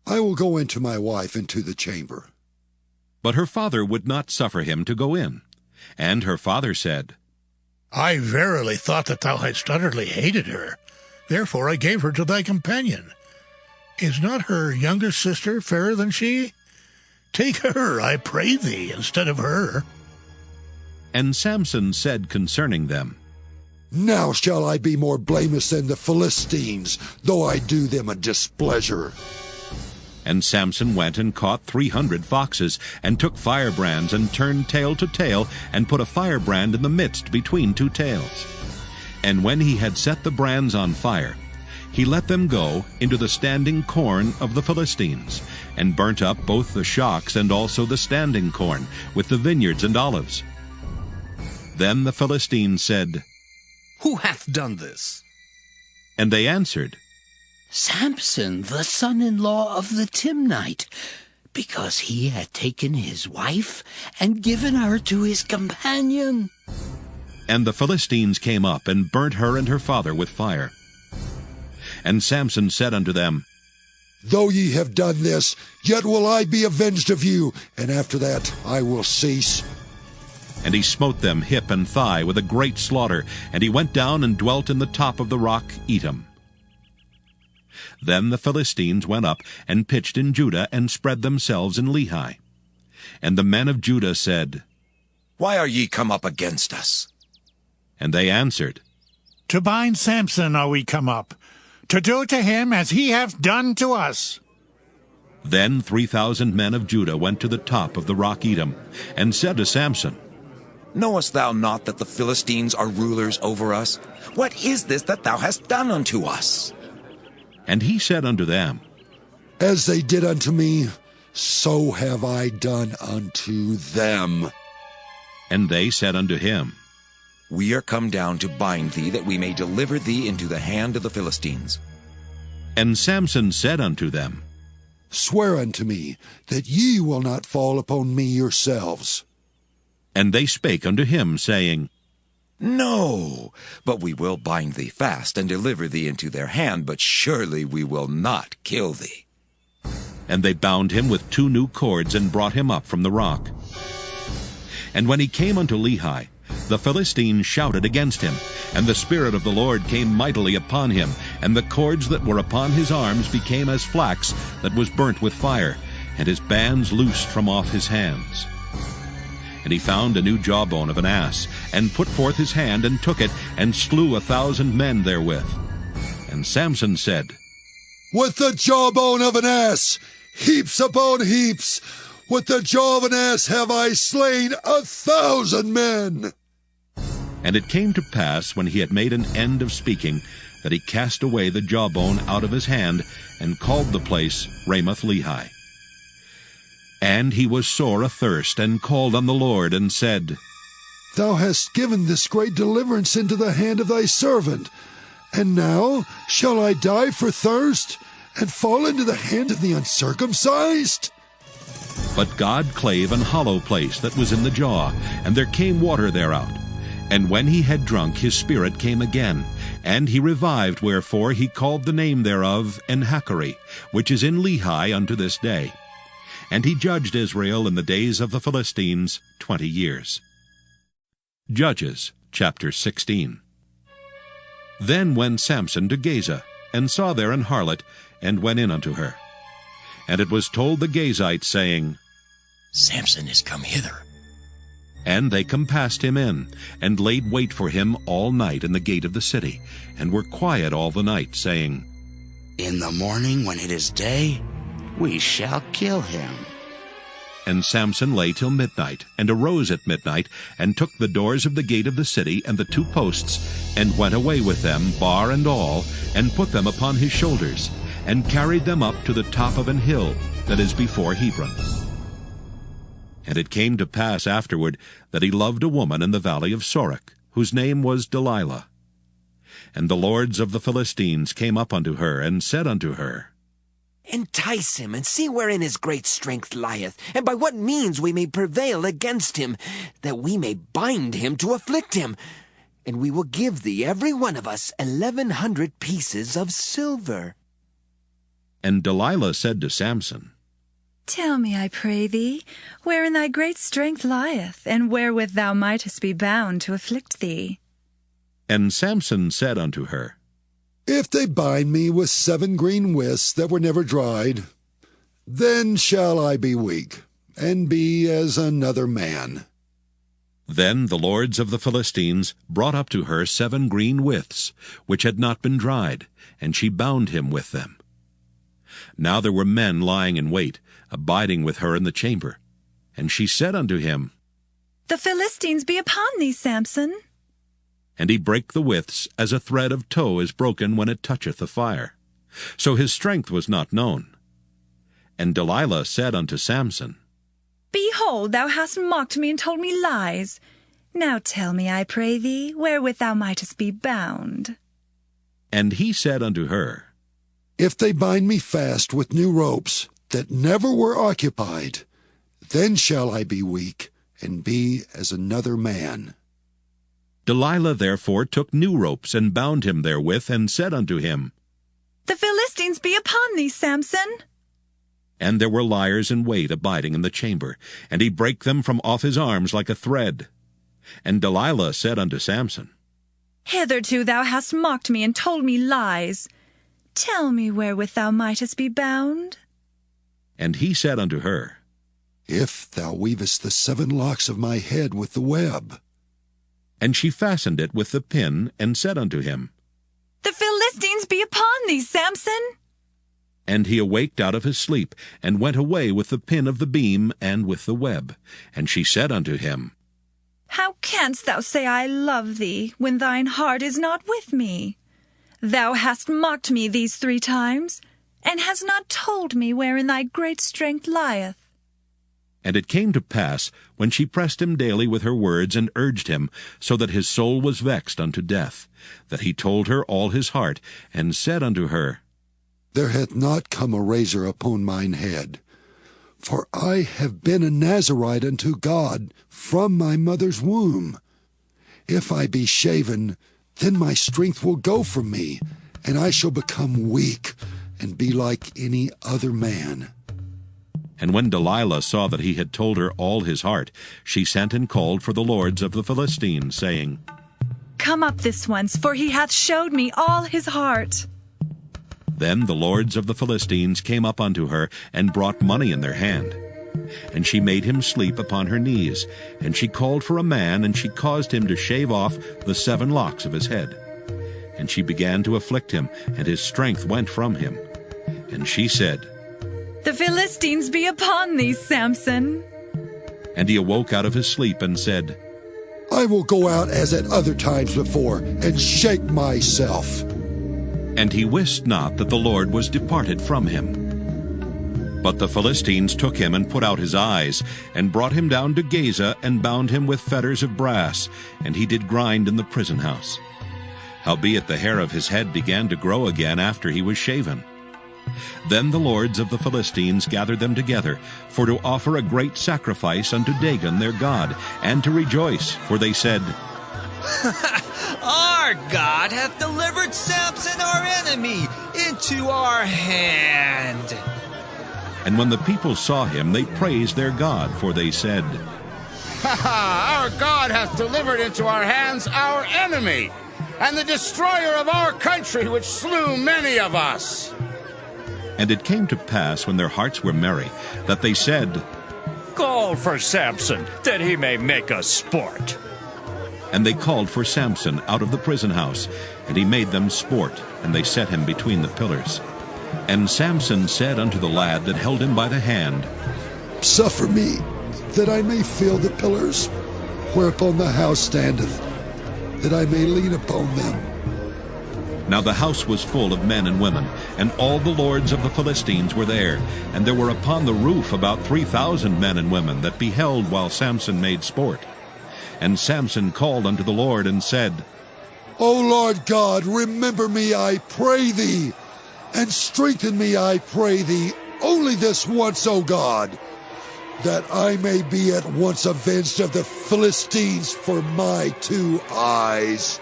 I will go into my wife into the chamber. But her father would not suffer him to go in. And her father said, I verily thought that thou hadst utterly hated her. Therefore I gave her to thy companion. Is not her younger sister fairer than she? Take her, I pray thee, instead of her. And Samson said concerning them, Now shall I be more blameless than the Philistines, though I do them a displeasure. And Samson went and caught 300 foxes, and took firebrands, and turned tail to tail, and put a firebrand in the midst between two tails. And when he had set the brands on fire, he let them go into the standing corn of the Philistines, and burnt up both the shocks and also the standing corn, with the vineyards and olives. Then the Philistines said, Who hath done this? And they answered, Samson, the son-in-law of the Timnite, because he had taken his wife and given her to his companion. And the Philistines came up, and burnt her and her father with fire. And Samson said unto them, Though ye have done this, yet will I be avenged of you, and after that I will cease. And he smote them hip and thigh with a great slaughter, and he went down and dwelt in the top of the rock Etam. Then the Philistines went up and pitched in Judah, and spread themselves in Lehi. And the men of Judah said, Why are ye come up against us? And they answered, To bind Samson are we come up, to do to him as he hath done to us. Then 3,000 men of Judah went to the top of the rock Etam, and said to Samson, Knowest thou not that the Philistines are rulers over us? What is this that thou hast done unto us? And he said unto them, As they did unto me, so have I done unto them. And they said unto him, We are come down to bind thee, that we may deliver thee into the hand of the Philistines. And Samson said unto them, Swear unto me that ye will not fall upon me yourselves. And they spake unto him, saying, No, but we will bind thee fast, and deliver thee into their hand, but surely we will not kill thee. And they bound him with 2 new cords, and brought him up from the rock. And when he came unto Lehi, the Philistines shouted against him, and the Spirit of the Lord came mightily upon him, and the cords that were upon his arms became as flax that was burnt with fire, and his bands loosed from off his hands. And he found a new jawbone of an ass, and put forth his hand, and took it, and slew 1,000 men therewith. And Samson said, With the jawbone of an ass, heaps upon heaps, with the jaw of an ass have I slain 1,000 men. And it came to pass, when he had made an end of speaking, that he cast away the jawbone out of his hand, and called the place Ramath-Lehi. And he was sore athirst, and called on the Lord, and said, Thou hast given this great deliverance into the hand of thy servant, and now shall I die for thirst, and fall into the hand of the uncircumcised? But God clave an hollow place that was in the jaw, and there came water thereout. And when he had drunk, his spirit came again, and he revived, wherefore he called the name thereof Enhakkore, which is in Lehi unto this day. And he judged Israel in the days of the Philistines 20 years. Judges chapter 16. Then went Samson to Gaza, and saw there an harlot, and went in unto her. And it was told the Gazites, saying, Samson is come hither. And they compassed him in, and laid wait for him all night in the gate of the city, and were quiet all the night, saying, In the morning, when it is day, we shall kill him. And Samson lay till midnight, and arose at midnight, and took the doors of the gate of the city and the 2 posts, and went away with them, bar and all, and put them upon his shoulders, and carried them up to the top of an hill that is before Hebron. And it came to pass afterward that he loved a woman in the valley of Sorek, whose name was Delilah. And the lords of the Philistines came up unto her, and said unto her, Entice him, and see wherein his great strength lieth, and by what means we may prevail against him, that we may bind him to afflict him. And we will give thee every one of us 1,100 pieces of silver. And Delilah said to Samson, Tell me, I pray thee, wherein thy great strength lieth, and wherewith thou mightest be bound to afflict thee. And Samson said unto her, If they bind me with 7 green withs that were never dried, then shall I be weak, and be as another man. Then the lords of the Philistines brought up to her 7 green withs, which had not been dried, and she bound him with them. Now there were men lying in wait, abiding with her in the chamber. And she said unto him, The Philistines be upon thee, Samson. And he brake the withs, as a thread of tow is broken when it toucheth the fire. So his strength was not known. And Delilah said unto Samson, Behold, thou hast mocked me and told me lies. Now tell me, I pray thee, wherewith thou mightest be bound. And he said unto her, If they bind me fast with new ropes that never were occupied, then shall I be weak and be as another man. Delilah therefore took new ropes, and bound him therewith, and said unto him, The Philistines be upon thee, Samson. And there were liers in wait abiding in the chamber, and he brake them from off his arms like a thread. And Delilah said unto Samson, Hitherto thou hast mocked me and told me lies. Tell me wherewith thou mightest be bound. And he said unto her, If thou weavest the 7 locks of my head with the web. And she fastened it with the pin, and said unto him, The Philistines be upon thee, Samson. And he awaked out of his sleep, and went away with the pin of the beam, and with the web. And she said unto him, How canst thou say I love thee, when thine heart is not with me? Thou hast mocked me these 3 times, and hast not told me wherein thy great strength lieth. And it came to pass, when she pressed him daily with her words, and urged him, so that his soul was vexed unto death, that he told her all his heart, and said unto her, There hath not come a razor upon mine head, for I have been a Nazarite unto God from my mother's womb. If I be shaven, then my strength will go from me, and I shall become weak, and be like any other man. And when Delilah saw that he had told her all his heart, she sent and called for the lords of the Philistines, saying, Come up this once, for he hath showed me all his heart. Then the lords of the Philistines came up unto her, and brought money in their hand. And she made him sleep upon her knees, and she called for a man, and she caused him to shave off the 7 locks of his head. And she began to afflict him, and his strength went from him. And she said, The Philistines be upon thee, Samson. And he awoke out of his sleep, and said, I will go out as at other times before, and shake myself. And he wist not that the Lord was departed from him. But the Philistines took him, and put out his eyes, and brought him down to Gaza, and bound him with fetters of brass, and he did grind in the prison house. Howbeit the hair of his head began to grow again after he was shaven. Then the lords of the Philistines gathered them together, for to offer a great sacrifice unto Dagon their god, and to rejoice, for they said, Our God hath delivered Samson our enemy into our hand. And when the people saw him, they praised their God, for they said, Our God hath delivered into our hands our enemy, and the destroyer of our country, which slew many of us. And it came to pass, when their hearts were merry, that they said, Call for Samson, that he may make us sport. And they called for Samson out of the prison house, and he made them sport, and they set him between the pillars. And Samson said unto the lad that held him by the hand, Suffer me, that I may feel the pillars, whereupon the house standeth, that I may lean upon them. Now the house was full of men and women, and all the lords of the Philistines were there, and there were upon the roof about 3,000 men and women that beheld while Samson made sport. And Samson called unto the Lord, and said, O Lord God, remember me, I pray thee, and strengthen me, I pray thee, only this once, O God, that I may be at once avenged of the Philistines for my 2 eyes.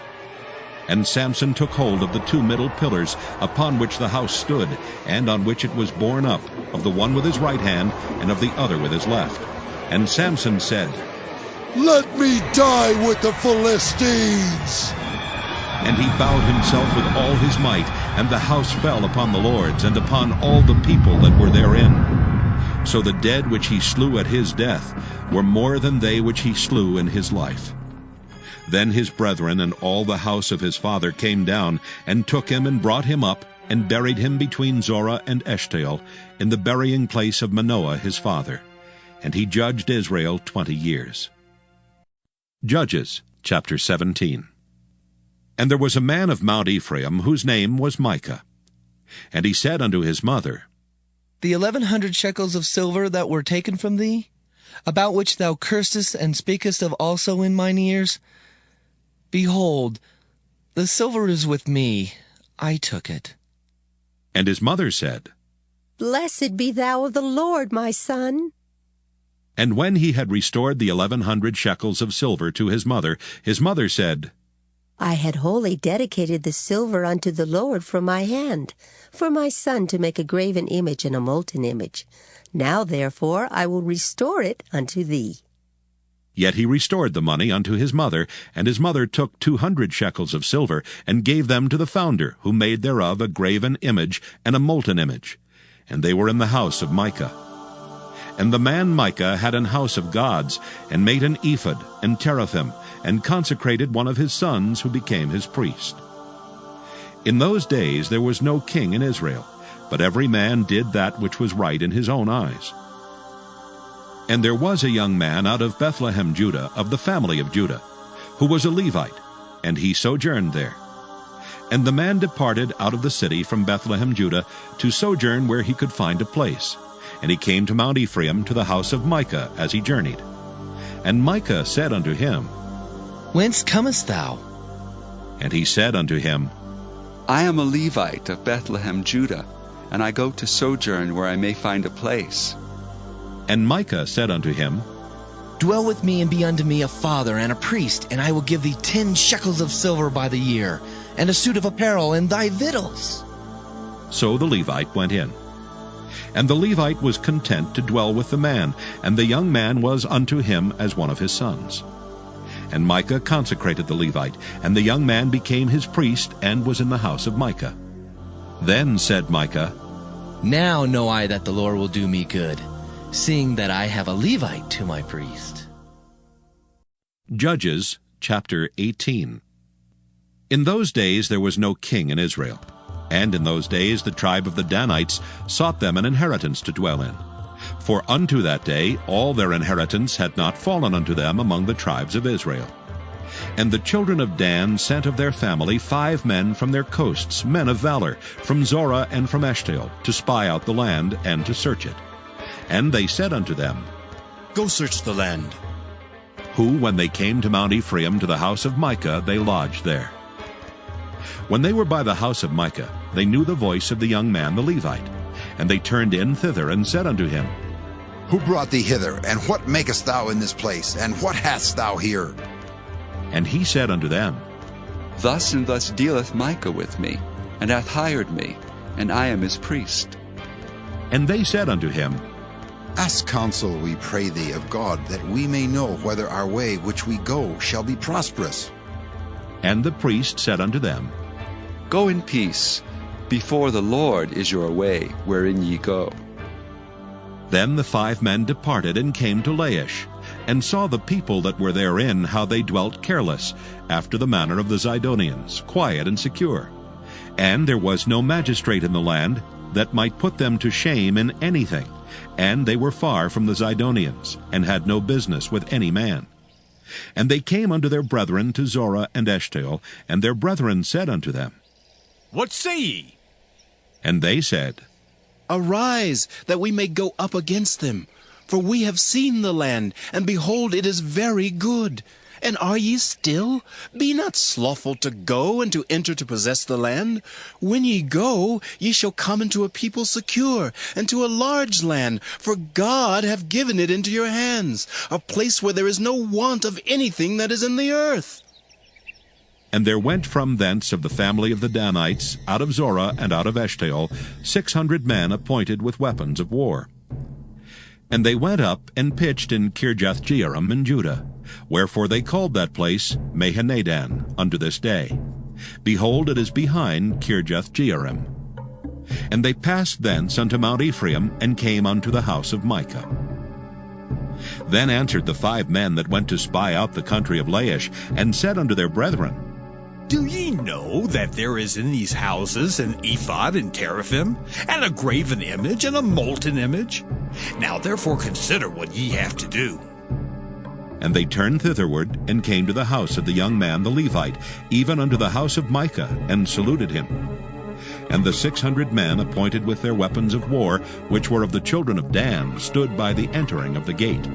And Samson took hold of the 2 middle pillars upon which the house stood, and on which it was borne up, of the one with his right hand, and of the other with his left. And Samson said, Let me die with the Philistines. And he bowed himself with all his might, and the house fell upon the lords, and upon all the people that were therein. So the dead which he slew at his death were more than they which he slew in his life. Then his brethren and all the house of his father came down, and took him, and brought him up, and buried him between Zorah and Eshtaol, in the burying place of Manoah his father. And he judged Israel 20 years. Judges chapter 17. And there was a man of Mount Ephraim, whose name was Micah. And he said unto his mother, The 1,100 shekels of silver that were taken from thee, about which thou cursedst and speakest of also in mine ears, behold, the silver is with me, I took it. And his mother said, Blessed be thou of the Lord, my son. And when he had restored the 1,100 shekels of silver to his mother said, I had wholly dedicated the silver unto the Lord from my hand, for my son to make a graven image and a molten image. Now therefore I will restore it unto thee. Yet he restored the money unto his mother, and his mother took 200 shekels of silver, and gave them to the founder, who made thereof a graven image and a molten image. And they were in the house of Micah. And the man Micah had an house of gods, and made an ephod and teraphim, and consecrated one of his sons, who became his priest. In those days there was no king in Israel, but every man did that which was right in his own eyes. And there was a young man out of Bethlehem, Judah, of the family of Judah, who was a Levite, and he sojourned there. And the man departed out of the city from Bethlehem, Judah, to sojourn where he could find a place. And he came to Mount Ephraim, to the house of Micah, as he journeyed. And Micah said unto him, Whence comest thou? And he said unto him, I am a Levite of Bethlehem, Judah, and I go to sojourn where I may find a place. And Micah said unto him, Dwell with me and be unto me a father and a priest, and I will give thee 10 shekels of silver by the year, and a suit of apparel and thy victuals. So the Levite went in. And the Levite was content to dwell with the man, and the young man was unto him as one of his sons. And Micah consecrated the Levite, and the young man became his priest, and was in the house of Micah. Then said Micah, Now know I that the Lord will do me good, seeing that I have a Levite to my priest. Judges chapter 18. In those days there was no king in Israel. And in those days the tribe of the Danites sought them an inheritance to dwell in. For unto that day all their inheritance had not fallen unto them among the tribes of Israel. And the children of Dan sent of their family 5 men from their coasts, men of valor, from Zorah and from Eshtaol, to spy out the land and to search it. And they said unto them, Go search the land. Who, when they came to Mount Ephraim, to the house of Micah, they lodged there. When they were by the house of Micah, they knew the voice of the young man the Levite. And they turned in thither, and said unto him, Who brought thee hither, and what makest thou in this place, and what hast thou here? And he said unto them, Thus and thus dealeth Micah with me, and hath hired me, and I am his priest. And they said unto him, Ask counsel, we pray thee, of God, that we may know whether our way which we go shall be prosperous. And the priest said unto them, Go in peace. Before the Lord is your way, wherein ye go. Then the 5 men departed, and came to Laish, and saw the people that were therein, how they dwelt careless, after the manner of the Zidonians, quiet and secure. And there was no magistrate in the land that might put them to shame in anything, and they were far from the Zidonians, and had no business with any man. And they came unto their brethren to Zorah and Eshtaol, and their brethren said unto them, What say ye? And they said, Arise, that we may go up against them. For we have seen the land, and behold, it is very good. And are ye still? Be not slothful to go and to enter to possess the land. When ye go, ye shall come into a people secure, and to a large land, for God hath given it into your hands, a place where there is no want of anything that is in the earth. And there went from thence of the family of the Danites, out of Zorah and out of Eshtaol, 600 men appointed with weapons of war. And they went up and pitched in Kirjath-jearim in Judah, wherefore they called that place Mahaneh-dan unto this day. Behold, it is behind Kirjath-jearim. And they passed thence unto Mount Ephraim, and came unto the house of Micah. Then answered the 5 men that went to spy out the country of Laish, and said unto their brethren, Do ye know that there is in these houses an ephod and teraphim, and a graven image and a molten image? Now therefore consider what ye have to do. And they turned thitherward, and came to the house of the young man the Levite, even unto the house of Micah, and saluted him. And the 600 men appointed with their weapons of war, which were of the children of Dan, stood by the entering of the gate.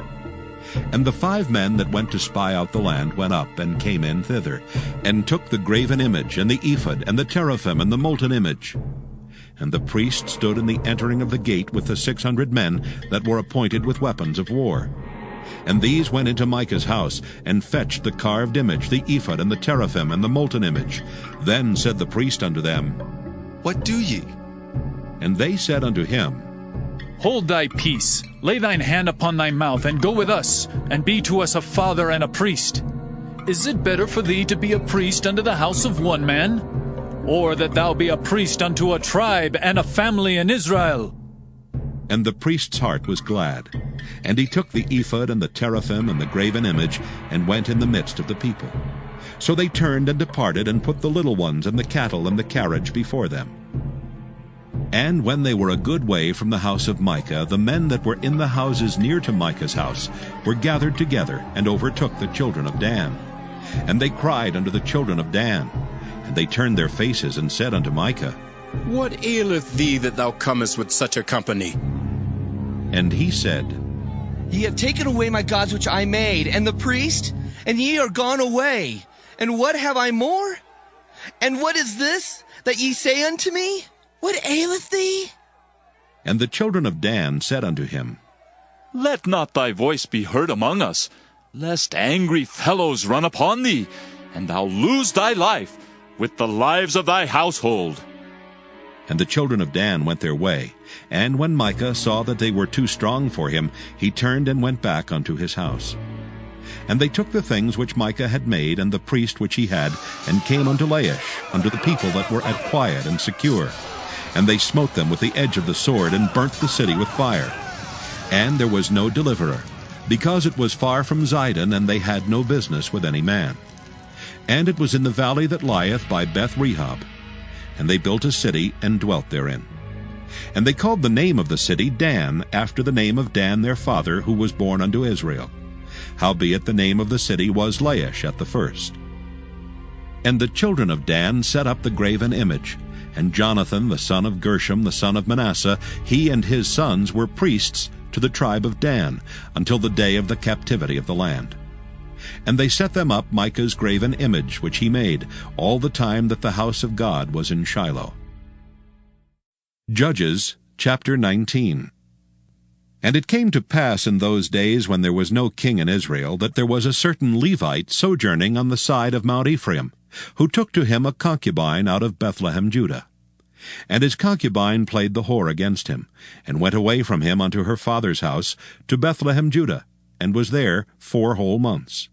And the 5 men that went to spy out the land went up, and came in thither, and took the graven image, and the ephod, and the teraphim, and the molten image. And the priest stood in the entering of the gate with the 600 men that were appointed with weapons of war. And these went into Micah's house, and fetched the carved image, the ephod, and the teraphim, and the molten image. Then said the priest unto them, What do ye? And they said unto him, Hold thy peace, lay thine hand upon thy mouth, and go with us, and be to us a father and a priest. Is it better for thee to be a priest unto the house of one man, or that thou be a priest unto a tribe and a family in Israel? And the priest's heart was glad. And he took the ephod and the teraphim and the graven image, and went in the midst of the people. So they turned and departed, and put the little ones and the cattle and the carriage before them. And when they were a good way from the house of Micah, the men that were in the houses near to Micah's house were gathered together, and overtook the children of Dan. And they cried unto the children of Dan. And they turned their faces, and said unto Micah, What aileth thee that thou comest with such a company? And he said, Ye have taken away my gods which I made, and the priest, and ye are gone away. And what have I more? And what is this that ye say unto me? What aileth thee? And the children of Dan said unto him, Let not thy voice be heard among us, lest angry fellows run upon thee, and thou lose thy life with the lives of thy household. And the children of Dan went their way. And when Micah saw that they were too strong for him, he turned and went back unto his house. And they took the things which Micah had made, and the priest which he had, and came unto Laish, unto the people that were at quiet and secure. And they smote them with the edge of the sword, and burnt the city with fire. And there was no deliverer, because it was far from Zidon, and they had no business with any man. And it was in the valley that lieth by Beth-rehob. And they built a city, and dwelt therein. And they called the name of the city Dan, after the name of Dan their father, who was born unto Israel. Howbeit the name of the city was Laish at the first. And the children of Dan set up the graven image. And Jonathan the son of Gershom the son of Manasseh, he and his sons were priests to the tribe of Dan, until the day of the captivity of the land. And they set them up Micah's graven image, which he made, all the time that the house of God was in Shiloh. Judges chapter 19. And it came to pass in those days, when there was no king in Israel, that there was a certain Levite sojourning on the side of Mount Ephraim, who took to him a concubine out of Bethlehem, Judah. And his concubine played the whore against him, and went away from him unto her father's house to Bethlehem, Judah, and was there 4 whole months.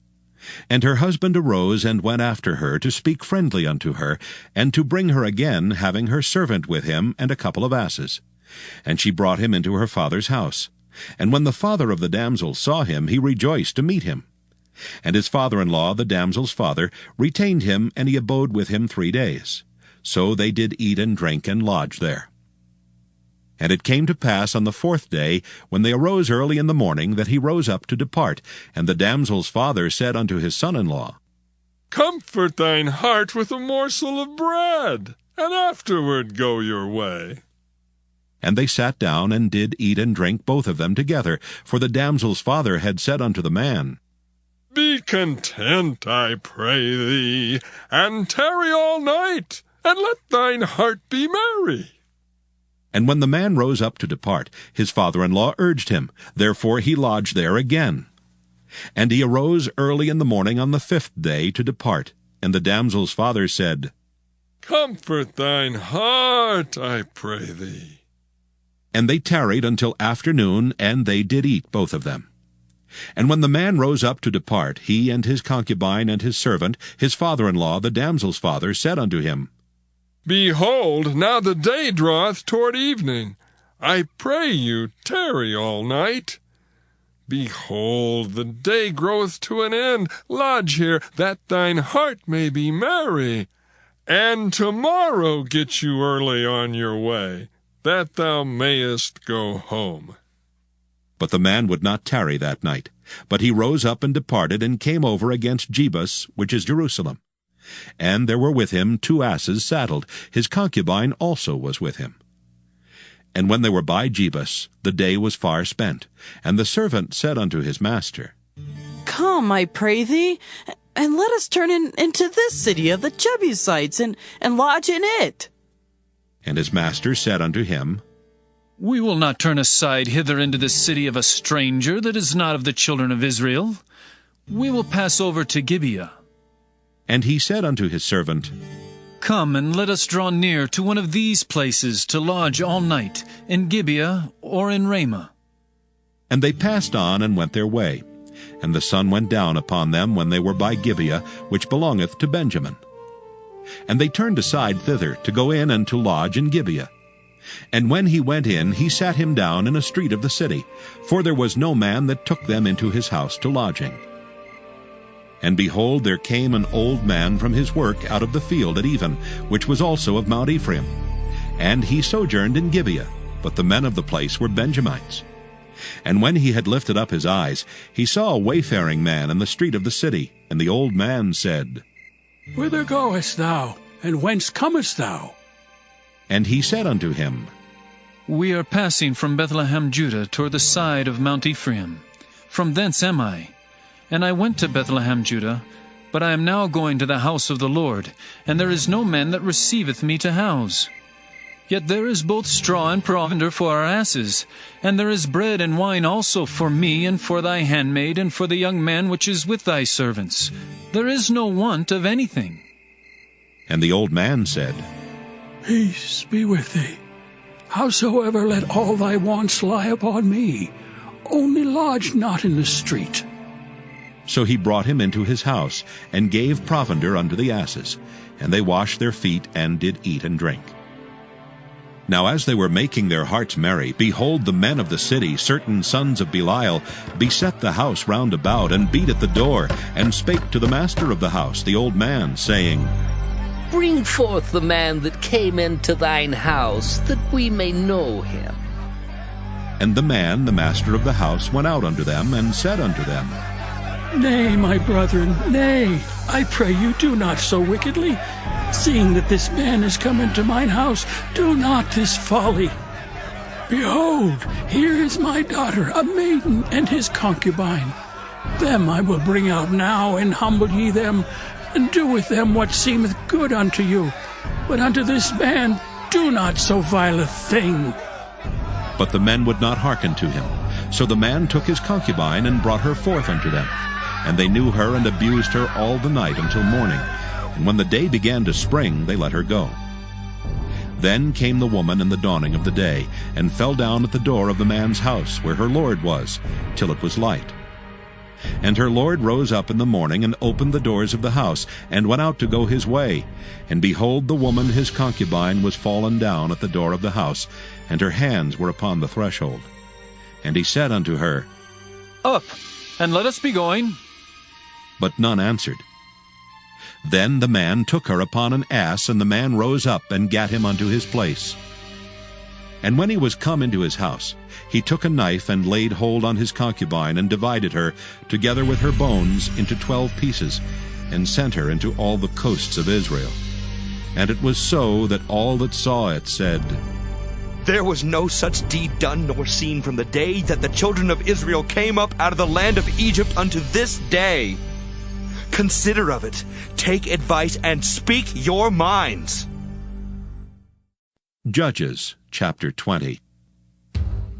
And her husband arose and went after her to speak friendly unto her, and to bring her again, having her servant with him and a couple of asses. And she brought him into her father's house. And when the father of the damsel saw him, he rejoiced to meet him. And his father-in-law, the damsel's father, retained him, and he abode with him 3 days. So they did eat and drink and lodge there. And it came to pass on the 4th day, when they arose early in the morning, that he rose up to depart. And the damsel's father said unto his son-in-law, Comfort thine heart with a morsel of bread, and afterward go your way. And they sat down, and did eat and drink both of them together. For the damsel's father had said unto the man, Be content, I pray thee, and tarry all night, and let thine heart be merry. And when the man rose up to depart, his father-in-law urged him. Therefore he lodged there again. And he arose early in the morning on the 5th day to depart. And the damsel's father said, Comfort thine heart, I pray thee. And they tarried until afternoon, and they did eat both of them. And when the man rose up to depart, he and his concubine and his servant, his father-in-law, the damsel's father, said unto him, Behold, now the day draweth toward evening. I pray you, tarry all night. Behold, the day groweth to an end. Lodge here, that thine heart may be merry. And tomorrow get you early on your way, that thou mayest go home. But the man would not tarry that night, but he rose up and departed, and came over against Jebus, which is Jerusalem. And there were with him 2 asses saddled. His concubine also was with him. And when they were by Jebus, the day was far spent. And the servant said unto his master, Come, I pray thee, and let us turn into this city of the Jebusites, and lodge in it. And his master said unto him, We will not turn aside hither into the city of a stranger that is not of the children of Israel. We will pass over to Gibeah. And he said unto his servant, Come, and let us draw near to one of these places to lodge all night, in Gibeah or in Ramah. And they passed on and went their way. And the sun went down upon them when they were by Gibeah, which belongeth to Benjamin. And they turned aside thither to go in and to lodge in Gibeah. And when he went in, he sat him down in a street of the city, for there was no man that took them into his house to lodging. And behold, there came an old man from his work out of the field at even, which was also of Mount Ephraim. And he sojourned in Gibeah, but the men of the place were Benjamites. And when he had lifted up his eyes, he saw a wayfaring man in the street of the city. And the old man said, Whither goest thou, and whence comest thou? And he said unto him, We are passing from Bethlehem, Judah, toward the side of Mount Ephraim. From thence am I. And I went to Bethlehem, Judah, but I am now going to the house of the Lord, and there is no man that receiveth me to house. Yet there is both straw and provender for our asses, and there is bread and wine also for me, and for thy handmaid, and for the young man which is with thy servants. There is no want of anything. And the old man said, Peace be with thee. Howsoever, let all thy wants lie upon me. Only lodge not in the street. So he brought him into his house, and gave provender unto the asses, and they washed their feet, and did eat and drink. Now as they were making their hearts merry, behold, the men of the city, certain sons of Belial, beset the house round about, and beat at the door, and spake to the master of the house, the old man, saying, Bring forth the man that came into thine house, that we may know him. And the man, the master of the house, went out unto them, and said unto them, Nay, my brethren, nay, I pray you, do not so wickedly. Seeing that this man is come into mine house, do not this folly. Behold, here is my daughter, a maiden, and his concubine. Them I will bring out now, and humble ye them, and do with them what seemeth good unto you. But unto this man do not so vile a thing. But the men would not hearken to him. So the man took his concubine, and brought her forth unto them. And they knew her, and abused her all the night until morning. And when the day began to spring, they let her go. Then came the woman in the dawning of the day, and fell down at the door of the man's house, where her lord was, till it was light. And her lord rose up in the morning, and opened the doors of the house, and went out to go his way. And behold, the woman his concubine was fallen down at the door of the house, and her hands were upon the threshold. And he said unto her, Up, and let us be going. But none answered. Then the man took her upon an ass, and the man rose up, and gat him unto his place. And when he was come into his house, he took a knife, and laid hold on his concubine, and divided her, together with her bones, into 12 pieces, and sent her into all the coasts of Israel. And it was so that all that saw it said, There was no such deed done nor seen from the day that the children of Israel came up out of the land of Egypt unto this day. Consider of it, take advice, and speak your minds. Judges chapter 20.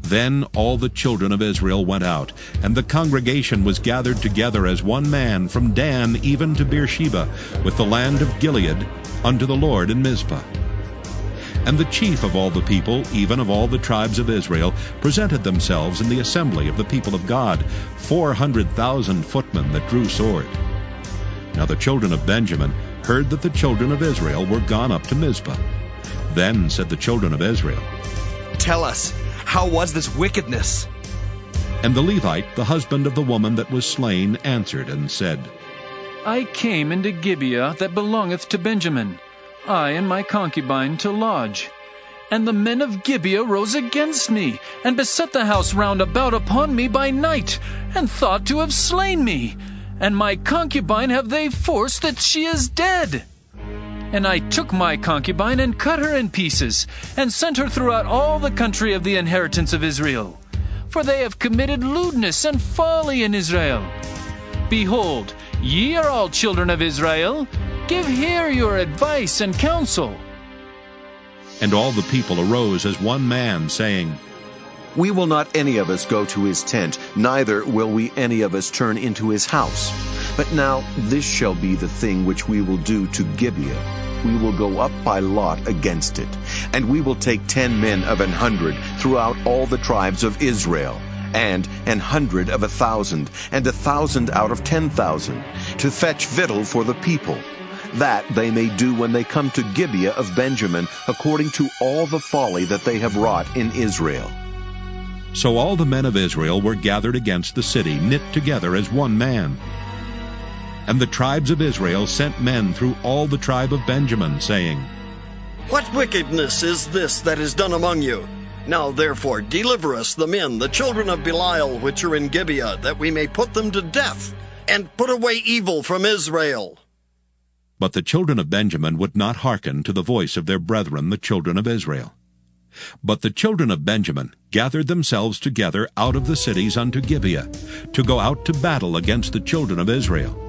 Then all the children of Israel went out, and the congregation was gathered together as one man from Dan even to Beersheba, with the land of Gilead, unto the Lord in Mizpah. And the chief of all the people, even of all the tribes of Israel, presented themselves in the assembly of the people of God, 400,000 footmen that drew sword. Now the children of Benjamin heard that the children of Israel were gone up to Mizpah. Then said the children of Israel, Tell us, how was this wickedness? And the Levite, the husband of the woman that was slain, answered and said, I came into Gibeah that belongeth to Benjamin, I and my concubine to lodge. And the men of Gibeah rose against me, and beset the house round about upon me by night, and thought to have slain me. And my concubine have they forced that she is dead. And I took my concubine and cut her in pieces, and sent her throughout all the country of the inheritance of Israel. For they have committed lewdness and folly in Israel. Behold, ye are all children of Israel. Give here your advice and counsel. And all the people arose as one man, saying, We will not any of us go to his tent, neither will we any of us turn into his house. But now this shall be the thing which we will do to Gibeah. We will go up by lot against it, and we will take 10 men of 100 throughout all the tribes of Israel, and 100 of 1,000, and 1,000 out of 10,000, to fetch victual for the people, that they may do when they come to Gibeah of Benjamin, according to all the folly that they have wrought in Israel. So all the men of Israel were gathered against the city, knit together as one man. And the tribes of Israel sent men through all the tribe of Benjamin, saying, What wickedness is this that is done among you? Now therefore deliver us the men, the children of Belial, which are in Gibeah, that we may put them to death, and put away evil from Israel. But the children of Benjamin would not hearken to the voice of their brethren, the children of Israel. But the children of Benjamin gathered themselves together out of the cities unto Gibeah, to go out to battle against the children of Israel.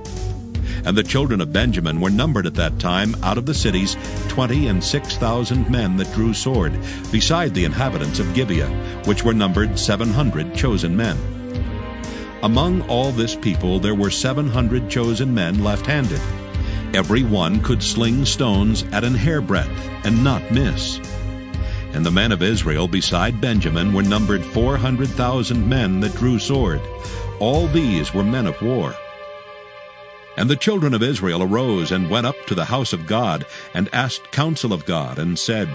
And the children of Benjamin were numbered at that time out of the cities 26,000 men that drew sword, beside the inhabitants of Gibeah, which were numbered 700 chosen men. Among all this people there were 700 chosen men left-handed. Every one could sling stones at an hairbreadth, and not miss. And the men of Israel beside Benjamin were numbered 400,000 men that drew sword. All these were men of war. And the children of Israel arose and went up to the house of God, and asked counsel of God, and said,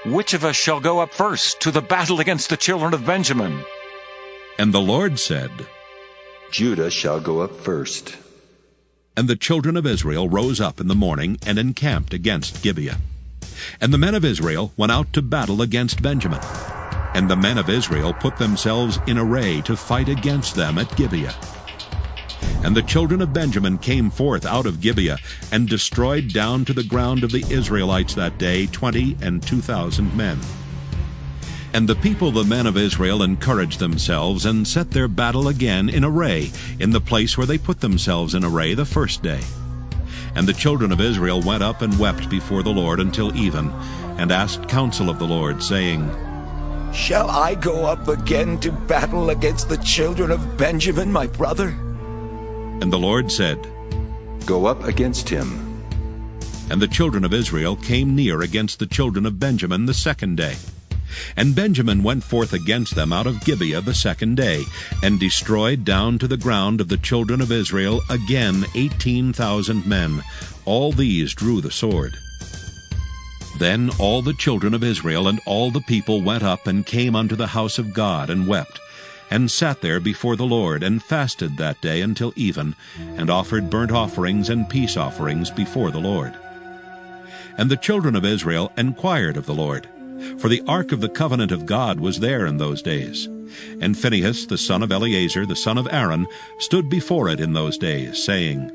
Which of us shall go up first to the battle against the children of Benjamin? And the Lord said, Judah shall go up first. And the children of Israel rose up in the morning, and encamped against Gibeah. And the men of Israel went out to battle against Benjamin. And the men of Israel put themselves in array to fight against them at Gibeah. And the children of Benjamin came forth out of Gibeah, and destroyed down to the ground of the Israelites that day 22,000 men. And the people, the men of Israel, encouraged themselves, and set their battle again in array, in the place where they put themselves in array the first day. And the children of Israel went up and wept before the Lord until even, and asked counsel of the Lord, saying, Shall I go up again to battle against the children of Benjamin, my brother? And the Lord said, Go up against him. And the children of Israel came near against the children of Benjamin the second day. And Benjamin went forth against them out of Gibeah the second day, and destroyed down to the ground of the children of Israel again 18,000 men. All these drew the sword. Then all the children of Israel and all the people went up and came unto the house of God, and wept, and sat there before the Lord, and fasted that day until even, and offered burnt offerings and peace offerings before the Lord. And the children of Israel inquired of the Lord, for the ark of the covenant of God was there in those days. And Phinehas, the son of Eleazar, the son of Aaron, stood before it in those days, saying,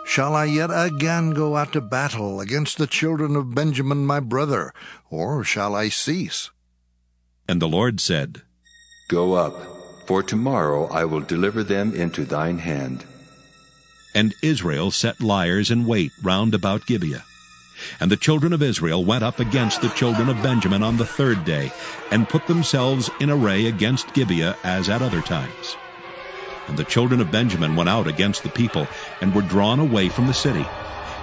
Shall I yet again go out to battle against the children of Benjamin my brother, or shall I cease? And the Lord said, Go up, for tomorrow I will deliver them into thine hand. And Israel set liers in wait round about Gibeah. And the children of Israel went up against the children of Benjamin on the third day, and put themselves in array against Gibeah as at other times. And the children of Benjamin went out against the people, and were drawn away from the city.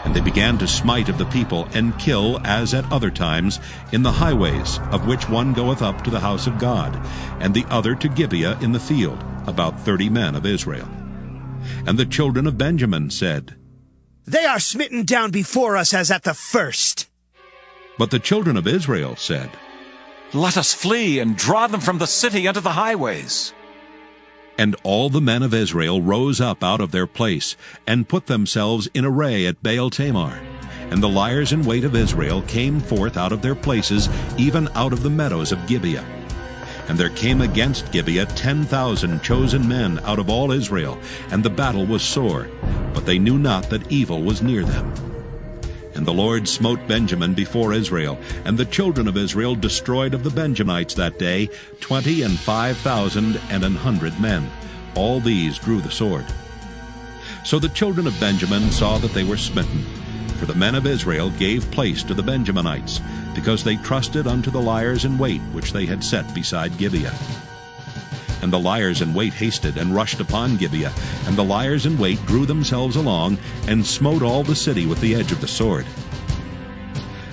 And they began to smite of the people, and kill as at other times in the highways, of which one goeth up to the house of God, and the other to Gibeah in the field, about 30 men of Israel. And the children of Benjamin said, They are smitten down before us as at the first. But the children of Israel said, Let us flee, and draw them from the city unto the highways. And all the men of Israel rose up out of their place, and put themselves in array at Baal Tamar. And the liers in wait of Israel came forth out of their places, even out of the meadows of Gibeah. And there came against Gibeah 10,000 chosen men out of all Israel, and the battle was sore, but they knew not that evil was near them. And the Lord smote Benjamin before Israel, and the children of Israel destroyed of the Benjamites that day 25,100 men. All these drew the sword. So the children of Benjamin saw that they were smitten, for the men of Israel gave place to the Benjaminites, because they trusted unto the liers in wait which they had set beside Gibeah. And the liers in wait hasted and rushed upon Gibeah, and the liers in wait drew themselves along, and smote all the city with the edge of the sword.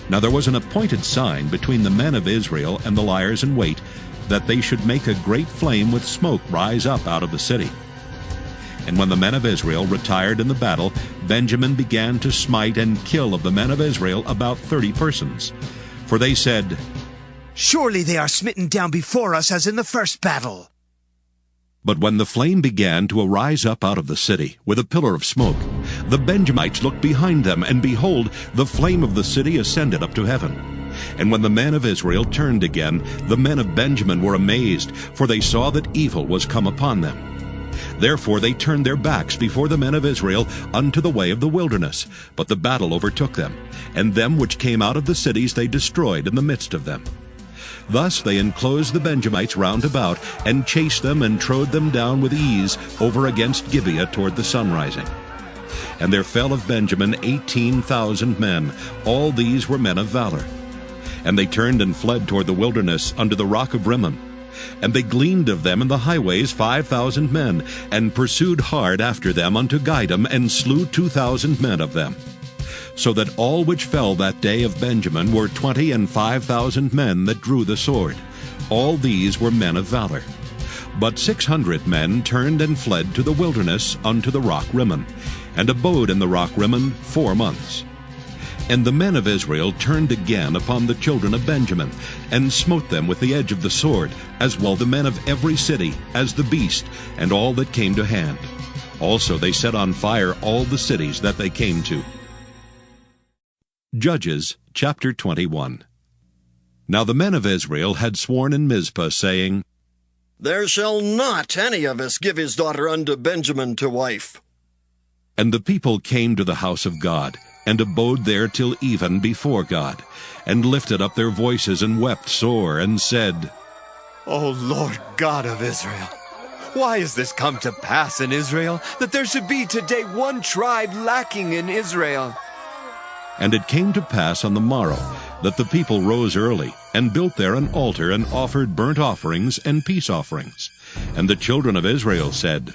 Now there was an appointed sign between the men of Israel and the liers in wait, that they should make a great flame with smoke rise up out of the city. And when the men of Israel retired in the battle, Benjamin began to smite and kill of the men of Israel about 30 persons. For they said, Surely they are smitten down before us as in the first battle. But when the flame began to arise up out of the city with a pillar of smoke, the Benjamites looked behind them, and behold, the flame of the city ascended up to heaven. And when the men of Israel turned again, the men of Benjamin were amazed, for they saw that evil was come upon them. Therefore they turned their backs before the men of Israel unto the way of the wilderness. But the battle overtook them, and them which came out of the cities they destroyed in the midst of them. Thus they enclosed the Benjamites round about, and chased them and trode them down with ease over against Gibeah toward the sunrising. And there fell of Benjamin 18,000 men. All these were men of valor. And they turned and fled toward the wilderness unto the rock of Rimmon. And they gleaned of them in the highways 5,000 men, and pursued hard after them unto Gideon, and slew 2,000 men of them. So that all which fell that day of Benjamin were 25,000 men that drew the sword. All these were men of valor. But 600 men turned and fled to the wilderness unto the rock Rimmon, and abode in the rock Rimmon 4 months. And the men of Israel turned again upon the children of Benjamin, and smote them with the edge of the sword, as well the men of every city, as the beast, and all that came to hand. Also they set on fire all the cities that they came to. Judges chapter 21. Now the men of Israel had sworn in Mizpah, saying, There shall not any of us give his daughter unto Benjamin to wife. And the people came to the house of God, and abode there till even before God, and lifted up their voices, and wept sore, and said, O Lord God of Israel, why is this come to pass in Israel, that there should be today one tribe lacking in Israel? And it came to pass on the morrow, that the people rose early, and built there an altar, and offered burnt offerings and peace offerings. And the children of Israel said,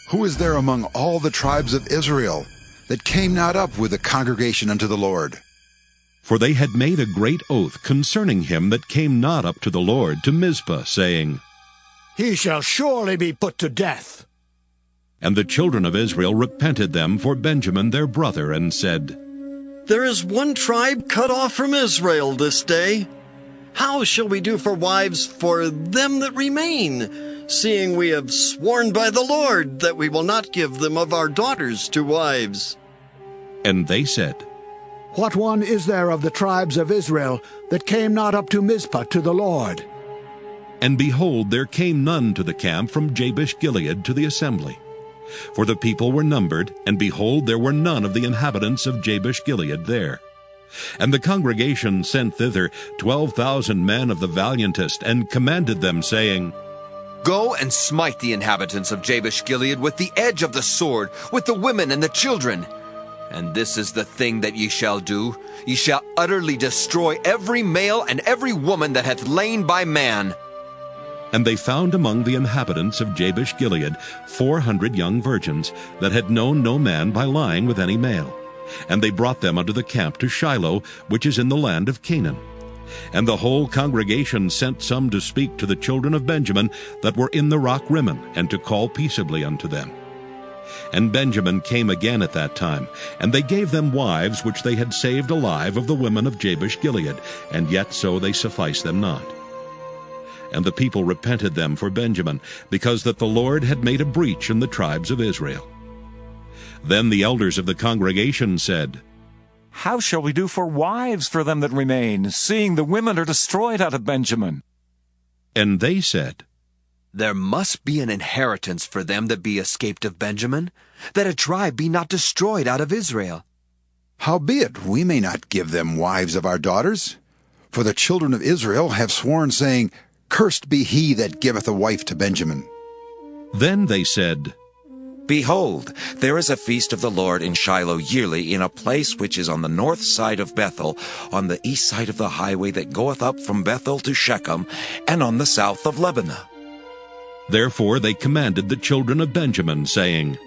Who is there among all the tribes of Israel that came not up with the congregation unto the Lord? For they had made a great oath concerning him that came not up to the Lord to Mizpah, saying, He shall surely be put to death. And the children of Israel repented them for Benjamin their brother, and said, There is one tribe cut off from Israel this day. How shall we do for wives for them that remain, seeing we have sworn by the Lord that we will not give them of our daughters to wives? And they said, What one is there of the tribes of Israel that came not up to Mizpah to the Lord? And behold, there came none to the camp from Jabesh-Gilead to the assembly. For the people were numbered, and behold, there were none of the inhabitants of Jabesh-Gilead there. And the congregation sent thither 12,000 men of the valiantest, and commanded them, saying, Go and smite the inhabitants of Jabesh-Gilead with the edge of the sword, with the women and the children. And this is the thing that ye shall do. Ye shall utterly destroy every male and every woman that hath lain by man. And they found among the inhabitants of Jabesh-Gilead 400 young virgins, that had known no man by lying with any male. And they brought them unto the camp to Shiloh, which is in the land of Canaan. And the whole congregation sent some to speak to the children of Benjamin that were in the rock Rimmon, and to call peaceably unto them. And Benjamin came again at that time, and they gave them wives which they had saved alive of the women of Jabesh-Gilead, and yet so they sufficed them not. And the people repented them for Benjamin, because that the Lord had made a breach in the tribes of Israel. Then the elders of the congregation said, How shall we do for wives for them that remain, seeing the women are destroyed out of Benjamin? And they said, There must be an inheritance for them that be escaped of Benjamin, that a tribe be not destroyed out of Israel. Howbeit, we may not give them wives of our daughters. For the children of Israel have sworn, saying, Cursed be he that giveth a wife to Benjamin. Then they said, Behold, there is a feast of the Lord in Shiloh yearly, in a place which is on the north side of Bethel, on the east side of the highway that goeth up from Bethel to Shechem, and on the south of Lebanon. Therefore they commanded the children of Benjamin, saying,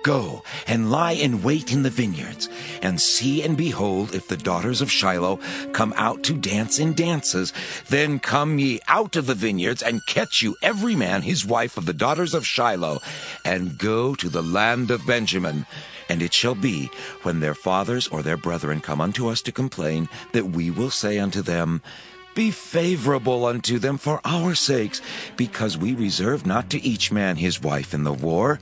Go and lie in wait in the vineyards, and see and behold if the daughters of Shiloh come out to dance in dances. Then come ye out of the vineyards, and catch you every man his wife of the daughters of Shiloh, and go to the land of Benjamin. And it shall be, when their fathers or their brethren come unto us to complain, that we will say unto them, Be favorable unto them for our sakes, because we reserve not to each man his wife in the war.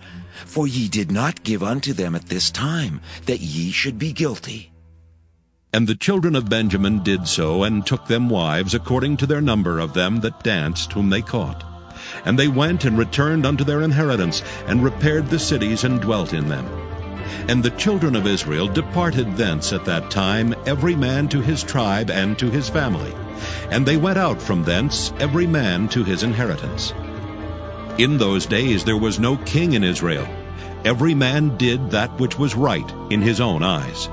For ye did not give unto them at this time, that ye should be guilty. And the children of Benjamin did so, and took them wives according to their number of them that danced, whom they caught. And they went and returned unto their inheritance, and repaired the cities, and dwelt in them. And the children of Israel departed thence at that time, every man to his tribe and to his family. And they went out from thence, every man to his inheritance. In those days there was no king in Israel. Every man did that which was right in his own eyes.